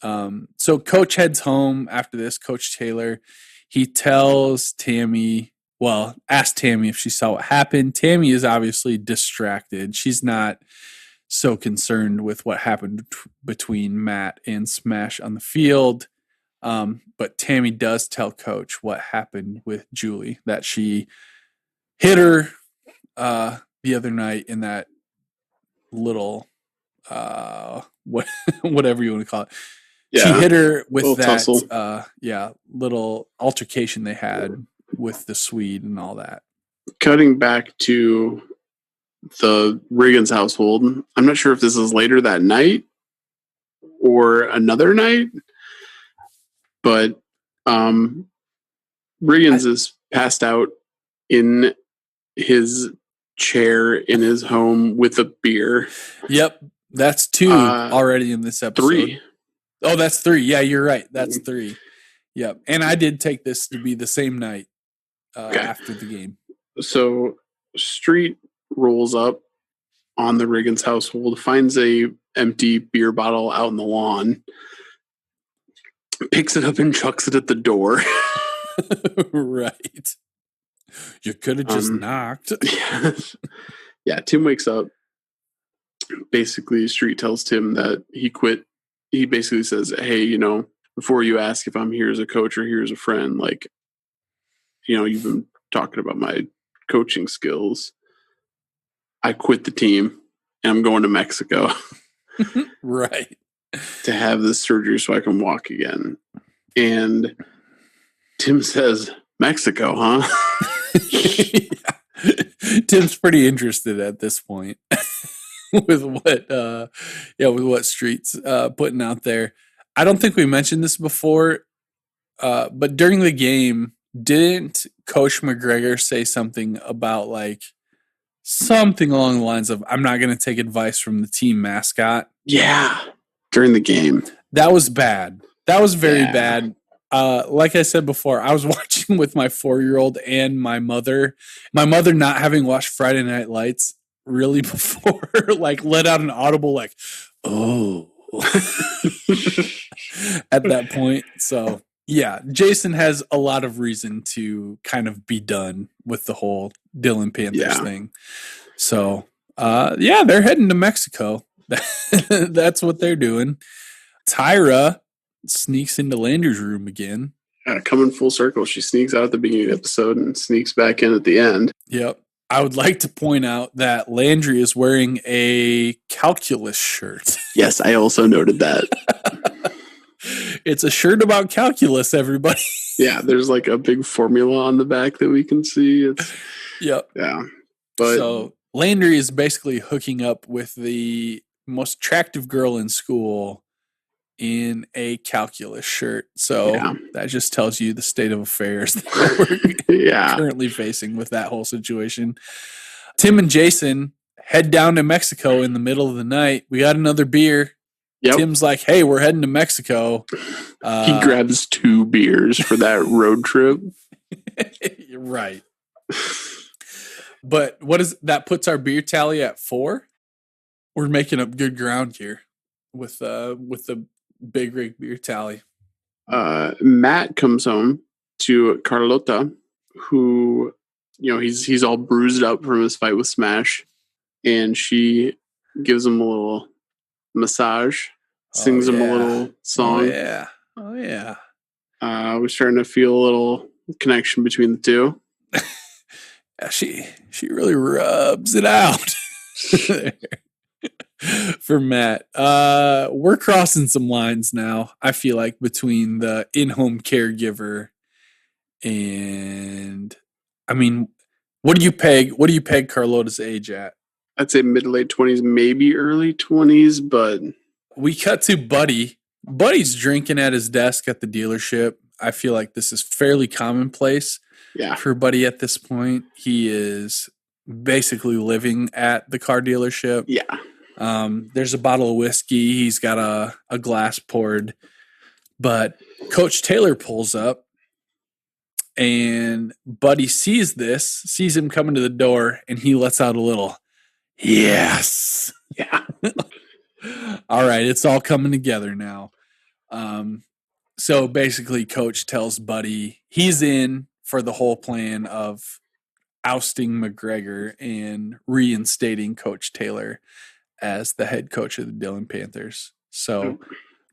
So Coach heads home after this. Coach Taylor, he tells Tammi, asked Tammi if she saw what happened. Tammi is obviously distracted. She's not so concerned with what happened between Matt and Smash on the field. But Tammi does tell Coach what happened with Julie, that she hit her the other night in that little whatever you want to call it. She hit her with that little altercation they had with the Swede and all that. Cutting back to the Riggins household, I'm not sure if this is later that night or another night, but Riggins is passed out in his chair in his home with a beer. Yep, that's 2 already in this episode. 3. Oh, that's 3. Yeah, you're right. That's 3. Yep. And I did take this to be the same night after the game. So Street rolls up on the Riggins household, finds a empty beer bottle out in the lawn, picks it up and chucks it at the door. Right. You could have just knocked. Yeah, Tim wakes up. Basically, Street tells Tim that he quit. He basically says, hey, before you ask if I'm here as a coach or here as a friend, like, you've been talking about my coaching skills. I quit the team and I'm going to Mexico. Right. To have this surgery so I can walk again. And Tim says, Mexico, huh? Yeah. Tim's pretty interested at this point with what Street's putting out there. I don't think we mentioned this before, but during the game, didn't Coach MacGregor say something about something along the lines of, I'm not going to take advice from the team mascot? Yeah. During the game. That was bad. That was very bad. Like I said before, I was watching with my 4-year-old and my mother. My mother, not having watched Friday Night Lights really before, let out an audible, oh, at that point. So, yeah, Jason has a lot of reason to kind of be done with the whole Dillon Panthers thing. So, they're heading to Mexico. That's what they're doing. Tyra sneaks into Landry's room again. Coming full circle. She sneaks out at the beginning of the episode and sneaks back in at the end. Yep. I would like to point out that Landry is wearing a calculus shirt. Yes, I also noted that. It's a shirt about calculus, everybody. Yeah, there's a big formula on the back that we can see. Yep. Yeah. But so Landry is basically hooking up with the most attractive girl in school in a calculus shirt. So that just tells you the state of affairs that we're currently facing with that whole situation. Tim and Jason head down to Mexico in the middle of the night. We got another beer. Yep. Tim's like, hey, we're heading to Mexico. He grabs 2 beers for that road trip. Right. But that puts our beer tally at 4. We're making up good ground here with the Big Rig beer tally. Matt comes home to Carlotta, who, he's all bruised up from his fight with Smash, and she gives him a little massage, sings him a little song. Oh yeah. We're starting to feel a little connection between the two. She really rubs it out. For Matt. We're crossing some lines now, I feel like, between the in-home caregiver and, what do you peg Carlotta's age at? I'd say mid-late 20s, maybe early 20s, but we cut to Buddy. Buddy's drinking at his desk at the dealership. I feel like this is fairly commonplace for Buddy at this point. He is basically living at the car dealership. Yeah. There's a bottle of whiskey. He's got a glass poured, but Coach Taylor pulls up and Buddy sees him coming to the door, and he lets out a little, yes. Yeah. All right. It's all coming together now. So basically Coach tells Buddy he's in for the whole plan of ousting MacGregor and reinstating Coach Taylor as the head coach of the Dillon Panthers. So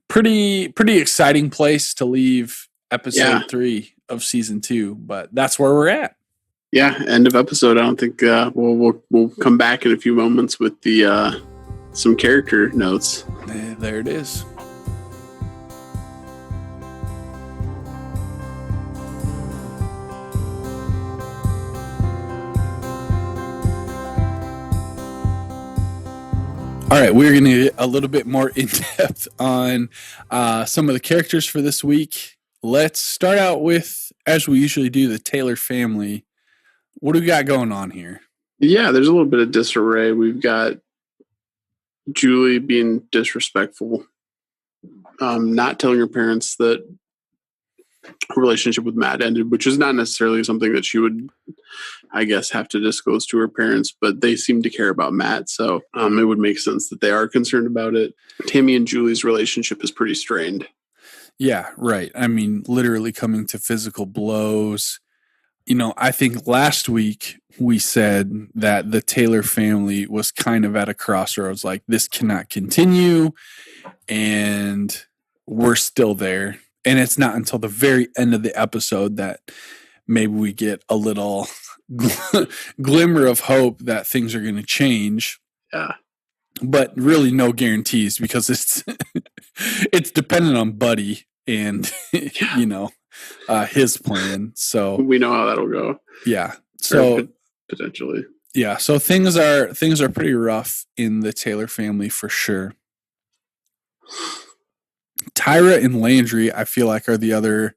pretty exciting place to leave episode 3 of season 2, but that's where we're at. Yeah, end of episode. I don't think we'll come back in a few moments with the some character notes. There it is. All right, we're going to get a little bit more in-depth on some of the characters for this week. Let's start out with, as we usually do, the Taylor family. What do we got going on here? Yeah, there's a little bit of disarray. We've got Julie being disrespectful not telling her parents that her relationship with Matt ended, which is not necessarily something that she would, I guess, have to disclose to her parents, but they seem to care about Matt. So it would make sense that they are concerned about it. Tammi and Julie's relationship is pretty strained. Yeah, right. I mean, literally coming to physical blows. You know, I think last week we said that the Taylor family was kind of at a crossroads, like this cannot continue, and we're still there. And it's not until the very end of the episode that maybe we get a little glimmer of hope that things are going to change. Yeah. But really no guarantees, because it's it's dependent on Buddy and, you know, his plan. So we know how that'll go. Yeah. So potentially. Yeah. So things are pretty rough in the Taylor family for sure. Tyra and Landry, I feel like, are the other,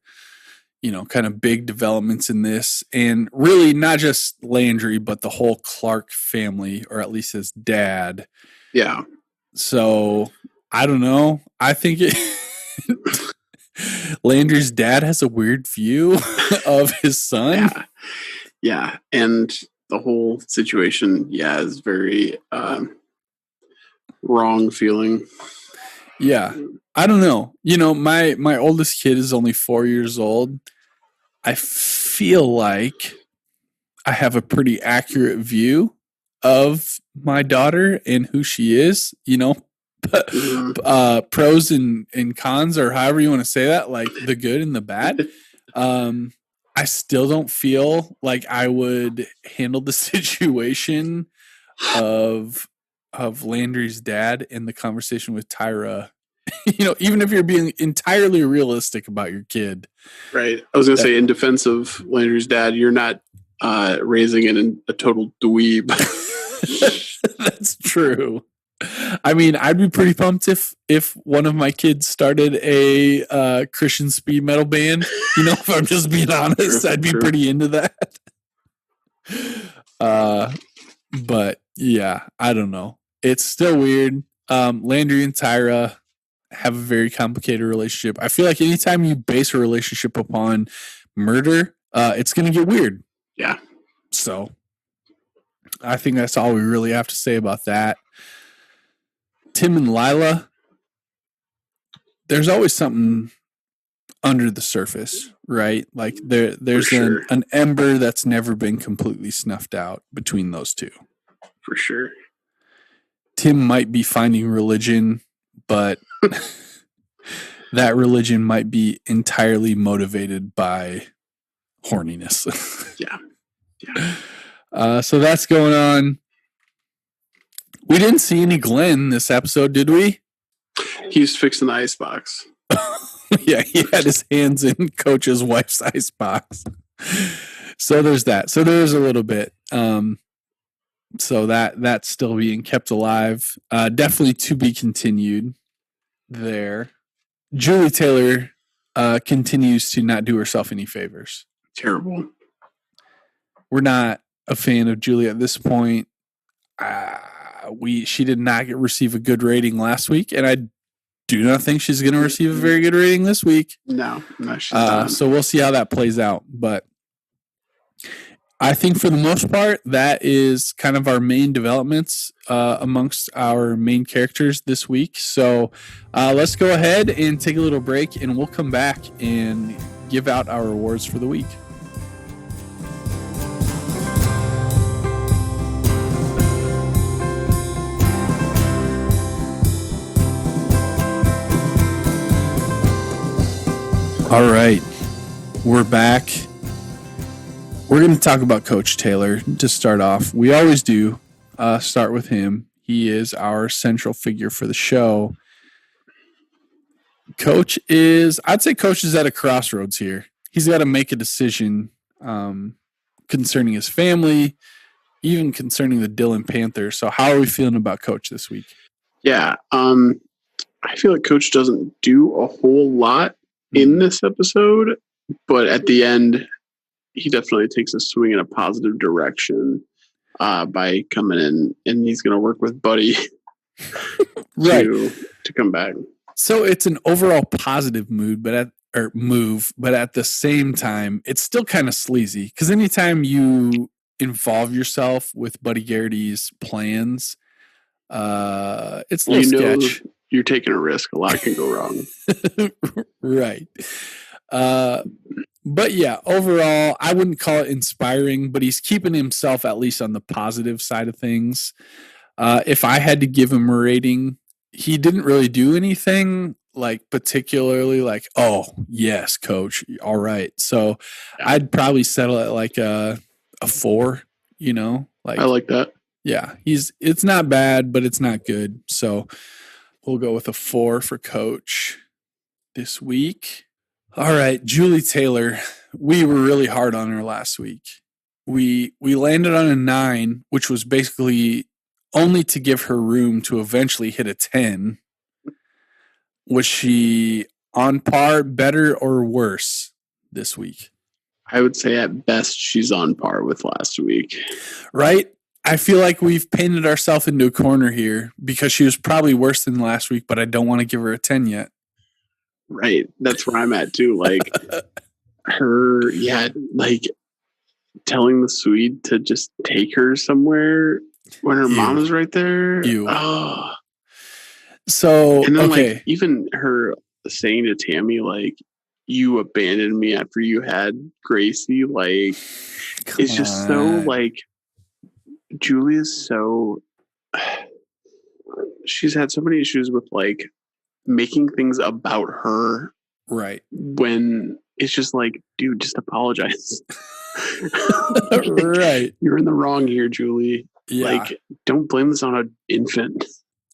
you know, kind of big developments in this. And really not just Landry, but the whole Clarke family, or at least his dad. Yeah. So I don't know. I think Landry's dad has a weird view of his son. Yeah. And the whole situation, is very wrong feeling. Yeah. I don't know. You know, my oldest kid is only 4 years old. I feel like I have a pretty accurate view of my daughter and who she is, you know, pros and cons, or however you want to say that, like the good and the bad. I still don't feel like I would handle the situation of Landry's dad in the conversation with Tyra. You know, even if you're being entirely realistic about your kid. Right. I was going to say, in defense of Landry's dad, you're not raising it in a total dweeb. That's true. I mean, I'd be pretty pumped if one of my kids started a Christian speed metal band. You know, if I'm just being honest, I'd be pretty into that. But yeah, I don't know. It's still weird. Landry and Tyra have a very complicated relationship. I feel like anytime you base a relationship upon murder, it's going to get weird. Yeah. So I think that's all we really have to say about that. Tim and Lyla, there's always something under the surface, right? Like there's an ember that's never been completely snuffed out between those two. For sure. Tim might be finding religion, but that religion might be entirely motivated by horniness. Yeah. So that's going on. We didn't see any Glenn this episode, did we? He's fixing the icebox. Yeah, he had his hands in Coach's wife's icebox. So there's that. So there's a little bit. So that's still being kept alive. Definitely to be continued there. Julie Taylor continues to not do herself any favors. Terrible. We're not a fan of Julie at this point. She did not receive a good rating last week, and I do not think she's going to receive a very good rating this week. No, she's not. So we'll see how that plays out. But I think for the most part, that is kind of our main developments amongst our main characters this week. So let's go ahead and take a little break, and we'll come back and give out our awards for the week. All right, we're back. We're going to talk about Coach Taylor to start off. We always do start with him. He is our central figure for the show. Coach is at a crossroads here. He's got to make a decision concerning his family, even concerning the Dillon Panthers. So how are we feeling about Coach this week? Yeah, I feel like Coach doesn't do a whole lot in this episode, but at the end, he definitely takes a swing in a positive direction by coming in, and he's going to work with Buddy right. to come back. So it's an overall positive mood, but at the same time, it's still kind of sleazy because anytime you involve yourself with Buddy Garrity's plans, it's a little sketch. You're taking a risk. A lot can go wrong. Right. But yeah, overall, I wouldn't call it inspiring, but he's keeping himself at least on the positive side of things. If I had to give him a rating, he didn't really do anything like particularly like, oh, yes, coach. All right. So I'd probably settle at like a 4, like I like that. Yeah. It's not bad, but it's not good. So we'll go with a 4 for coach this week. All right, Julie Taylor. We were really hard on her last week. We landed on a 9, which was basically only to give her room to eventually hit a 10. Was she on par, better, or worse this week? I would say at best she's on par with last week. Right? I feel like we've painted ourselves into a corner here because she was probably worse than last week, but I don't want to give her a 10 yet. Right. That's where I'm at too. Like like telling the Swede to just take her somewhere when her mom is right there. Oh. So, and then okay. like even her saying to Tammi, like, you abandoned me after you had Gracie, like it's just so like Julie is so she's had so many issues with like making things about her, right? When it's just like, dude, just apologize. Right, you're in the wrong here, Julie. Yeah. Like, don't blame this on an infant.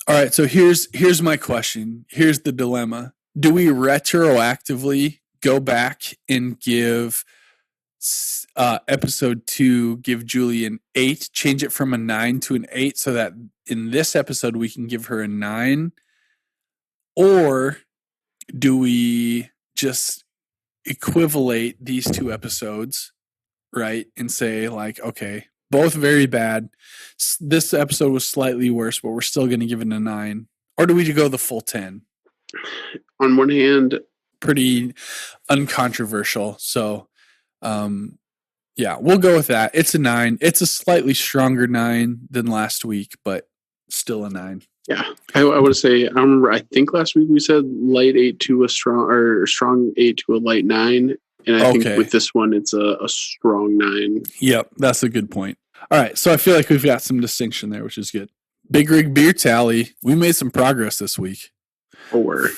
All right, so here's my question. Here's the dilemma: do we retroactively go back and give episode 2, give Julie an 8, change it from a 9 to an 8, so that in this episode we can give her a 9? Or do we just equivalate these 2 episodes, right? And say like, okay, both very bad. This episode was slightly worse, but we're still going to give it a 9. Or do we go the full 10? On one hand, pretty uncontroversial. So, yeah, we'll go with that. It's a 9. It's a slightly stronger 9 than last week, but still a 9. Yeah, I would say, I remember, I think last week we said light 8 to a strong, or strong 8 to a light 9. And I think with this one, it's a strong 9. Yep, that's a good point. All right, so I feel like we've got some distinction there, which is good. Big Rig Beer Tally. We made some progress this week. 4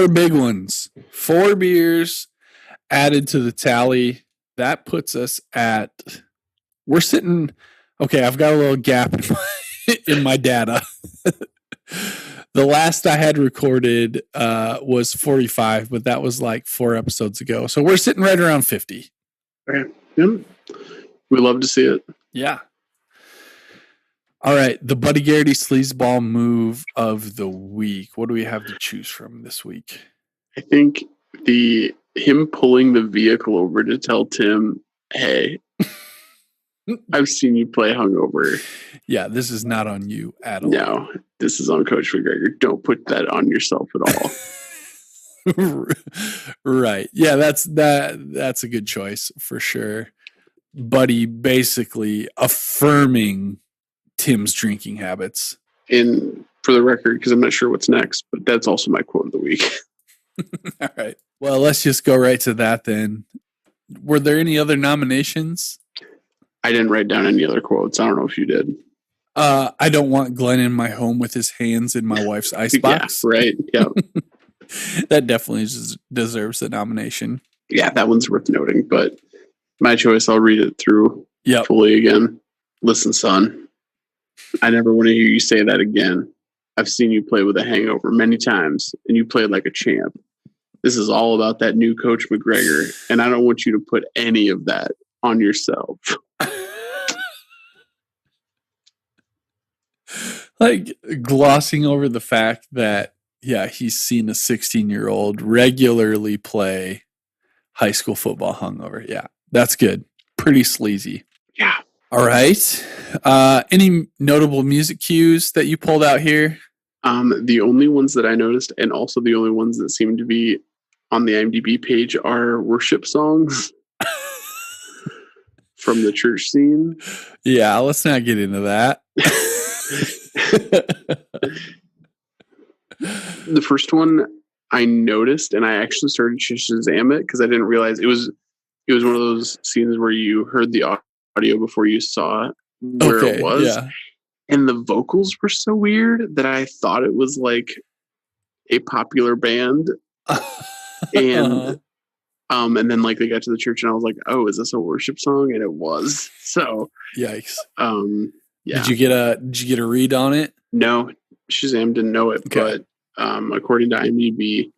big ones. 4 beers added to the tally. That puts us at, we're sitting, okay, I've got a little gap in my data. The last I had recorded was 45, but that was like 4 episodes ago. So we're sitting right around 50. Okay. Yep. We love to see it. Yeah. All right. The Buddy Garrity sleazeball move of the week. What do we have to choose from this week? I think him pulling the vehicle over to tell Tim, hey, I've seen you play hungover. Yeah, this is not on you at all. No, this is on Coach MacGregor. Don't put that on yourself at all. Right. Yeah, that's a good choice for sure. Buddy basically affirming Tim's drinking habits. And for the record, because I'm not sure what's next, but that's also my quote of the week. All right. Well, let's just go right to that then. Were there any other nominations? I didn't write down any other quotes. I don't know if you did. I don't want Glenn in my home with his hands in my wife's icebox. Yeah, right. Yeah. That definitely deserves the nomination. Yeah, that one's worth noting, but my choice, I'll read it through fully again. Listen, son, I never want to hear you say that again. I've seen you play with a hangover many times, and you played like a champ. This is all about that new Coach MacGregor, and I don't want you to put any of that on yourself. Like glossing over the fact that, yeah, he's seen a 16-year-old regularly play high school football hungover. Yeah, that's good. Pretty sleazy. Yeah. All right. Any notable music cues that you pulled out here? The only ones that I noticed, and also the only ones that seem to be on the IMDb page, are worship songs from the church scene. Yeah, let's not get into that. The first one I noticed, and I actually started to Shazam it because I didn't realize it was one of those scenes where you heard the audio before you saw where it was. Yeah. And the vocals were so weird that I thought it was like a popular band. And then like they got to the church and I was like, oh, is this a worship song? And it was. So yikes. Yeah. Did you get a read on it? No, Shazam didn't know it, okay. But according to IMDb,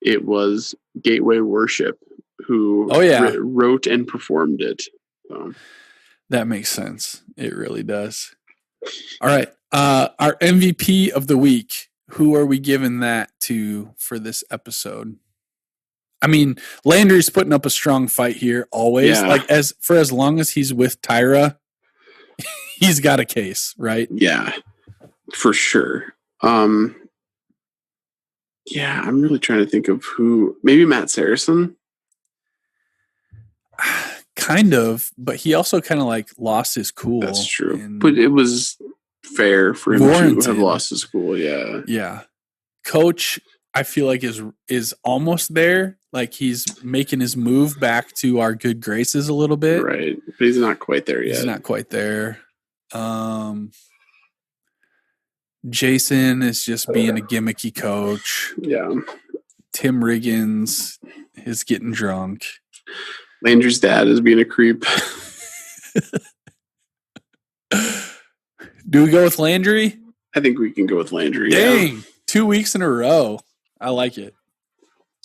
it was Gateway Worship who wrote and performed it. So. That makes sense. It really does. All right. Our MVP of the week. Who are we giving that to for this episode? I mean, Landry's putting up a strong fight here always. Yeah. Like as long as he's with Tyra, he's got a case, right? Yeah, for sure. Yeah, I'm really trying to think of who. Maybe Matt Saracen. Kind of, but he also kind of like lost his cool. That's true. But it was fair for him to have lost his cool. Yeah. Yeah. Coach, I feel like is almost there. Like he's making his move back to our good graces a little bit. Right. But he's not quite there yet. He's not quite there. Jason is just being a gimmicky coach. Yeah. Tim Riggins is getting drunk. Landry's dad is being a creep. Do we go with Landry? I think we can go with Landry. Dang. Yeah. 2 weeks in a row. I like it.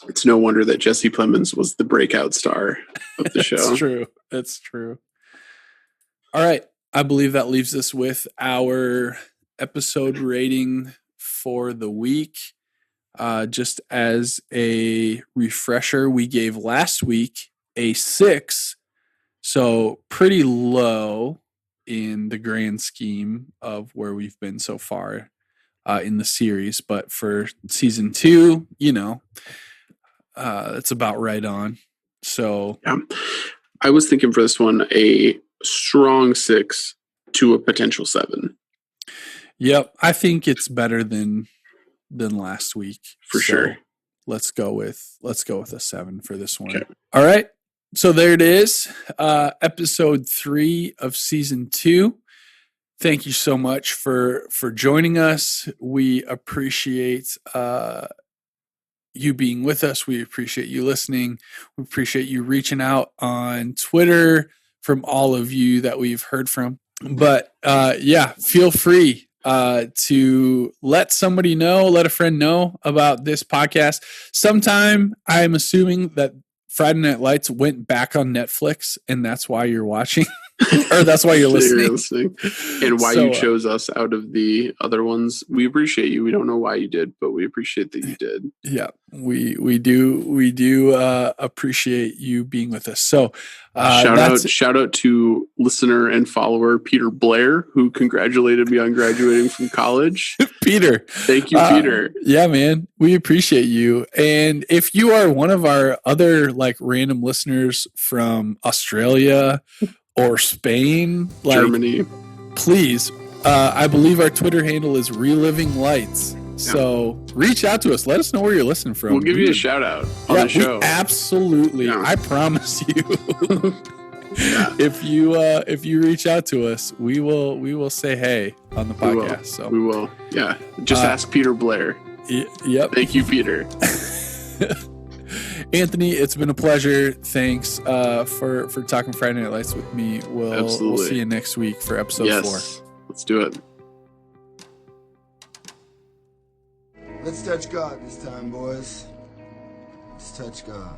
It's no wonder that Jesse Plemons was the breakout star of the show. That's true. That's true. All right. I believe that leaves us with our episode rating for the week. Just as a refresher, we gave last week a 6. So pretty low in the grand scheme of where we've been so far in the series. But for season 2, it's about right on. So yeah. I was thinking for this one, a strong 6 to a potential 7. Yep. I think it's better than last week. For sure. Let's go with a 7 for this one. Okay. All right. So there it is. Episode 3 of season 2. Thank you so much for joining us. We appreciate you being with us. We appreciate you listening. We appreciate you reaching out on Twitter from all of you that we've heard from. But feel free to let somebody know, let a friend know about this podcast. Sometime I'm assuming that Friday Night Lights went back on Netflix, and that's why you're watching, or that's why you're listening. And why you chose us out of the other ones. We appreciate you. We don't know why you did, but we appreciate that you did. Yeah, we do appreciate you being with us. So shout out to listener and follower Peter Blair, who congratulated me on graduating from college. Peter, thank you, Peter. Yeah, man, we appreciate you. And if you are one of our other like random listeners from Australia or Spain, like Germany, please, I believe our Twitter handle is Reliving Lights. So reach out to us. Let us know where you're listening from. We'll give you a shout out on the show. Absolutely. Yeah. I promise you. Yeah. If you reach out to us, we will say hey on the podcast. We will. Yeah. Just ask Peter Blair. Yep. Thank you, Peter. Anthony, it's been a pleasure. Thanks for talking Friday Night Lights with me. We'll see you next week for episode 4. Let's do it. Let's touch God this time, boys. Let's touch God.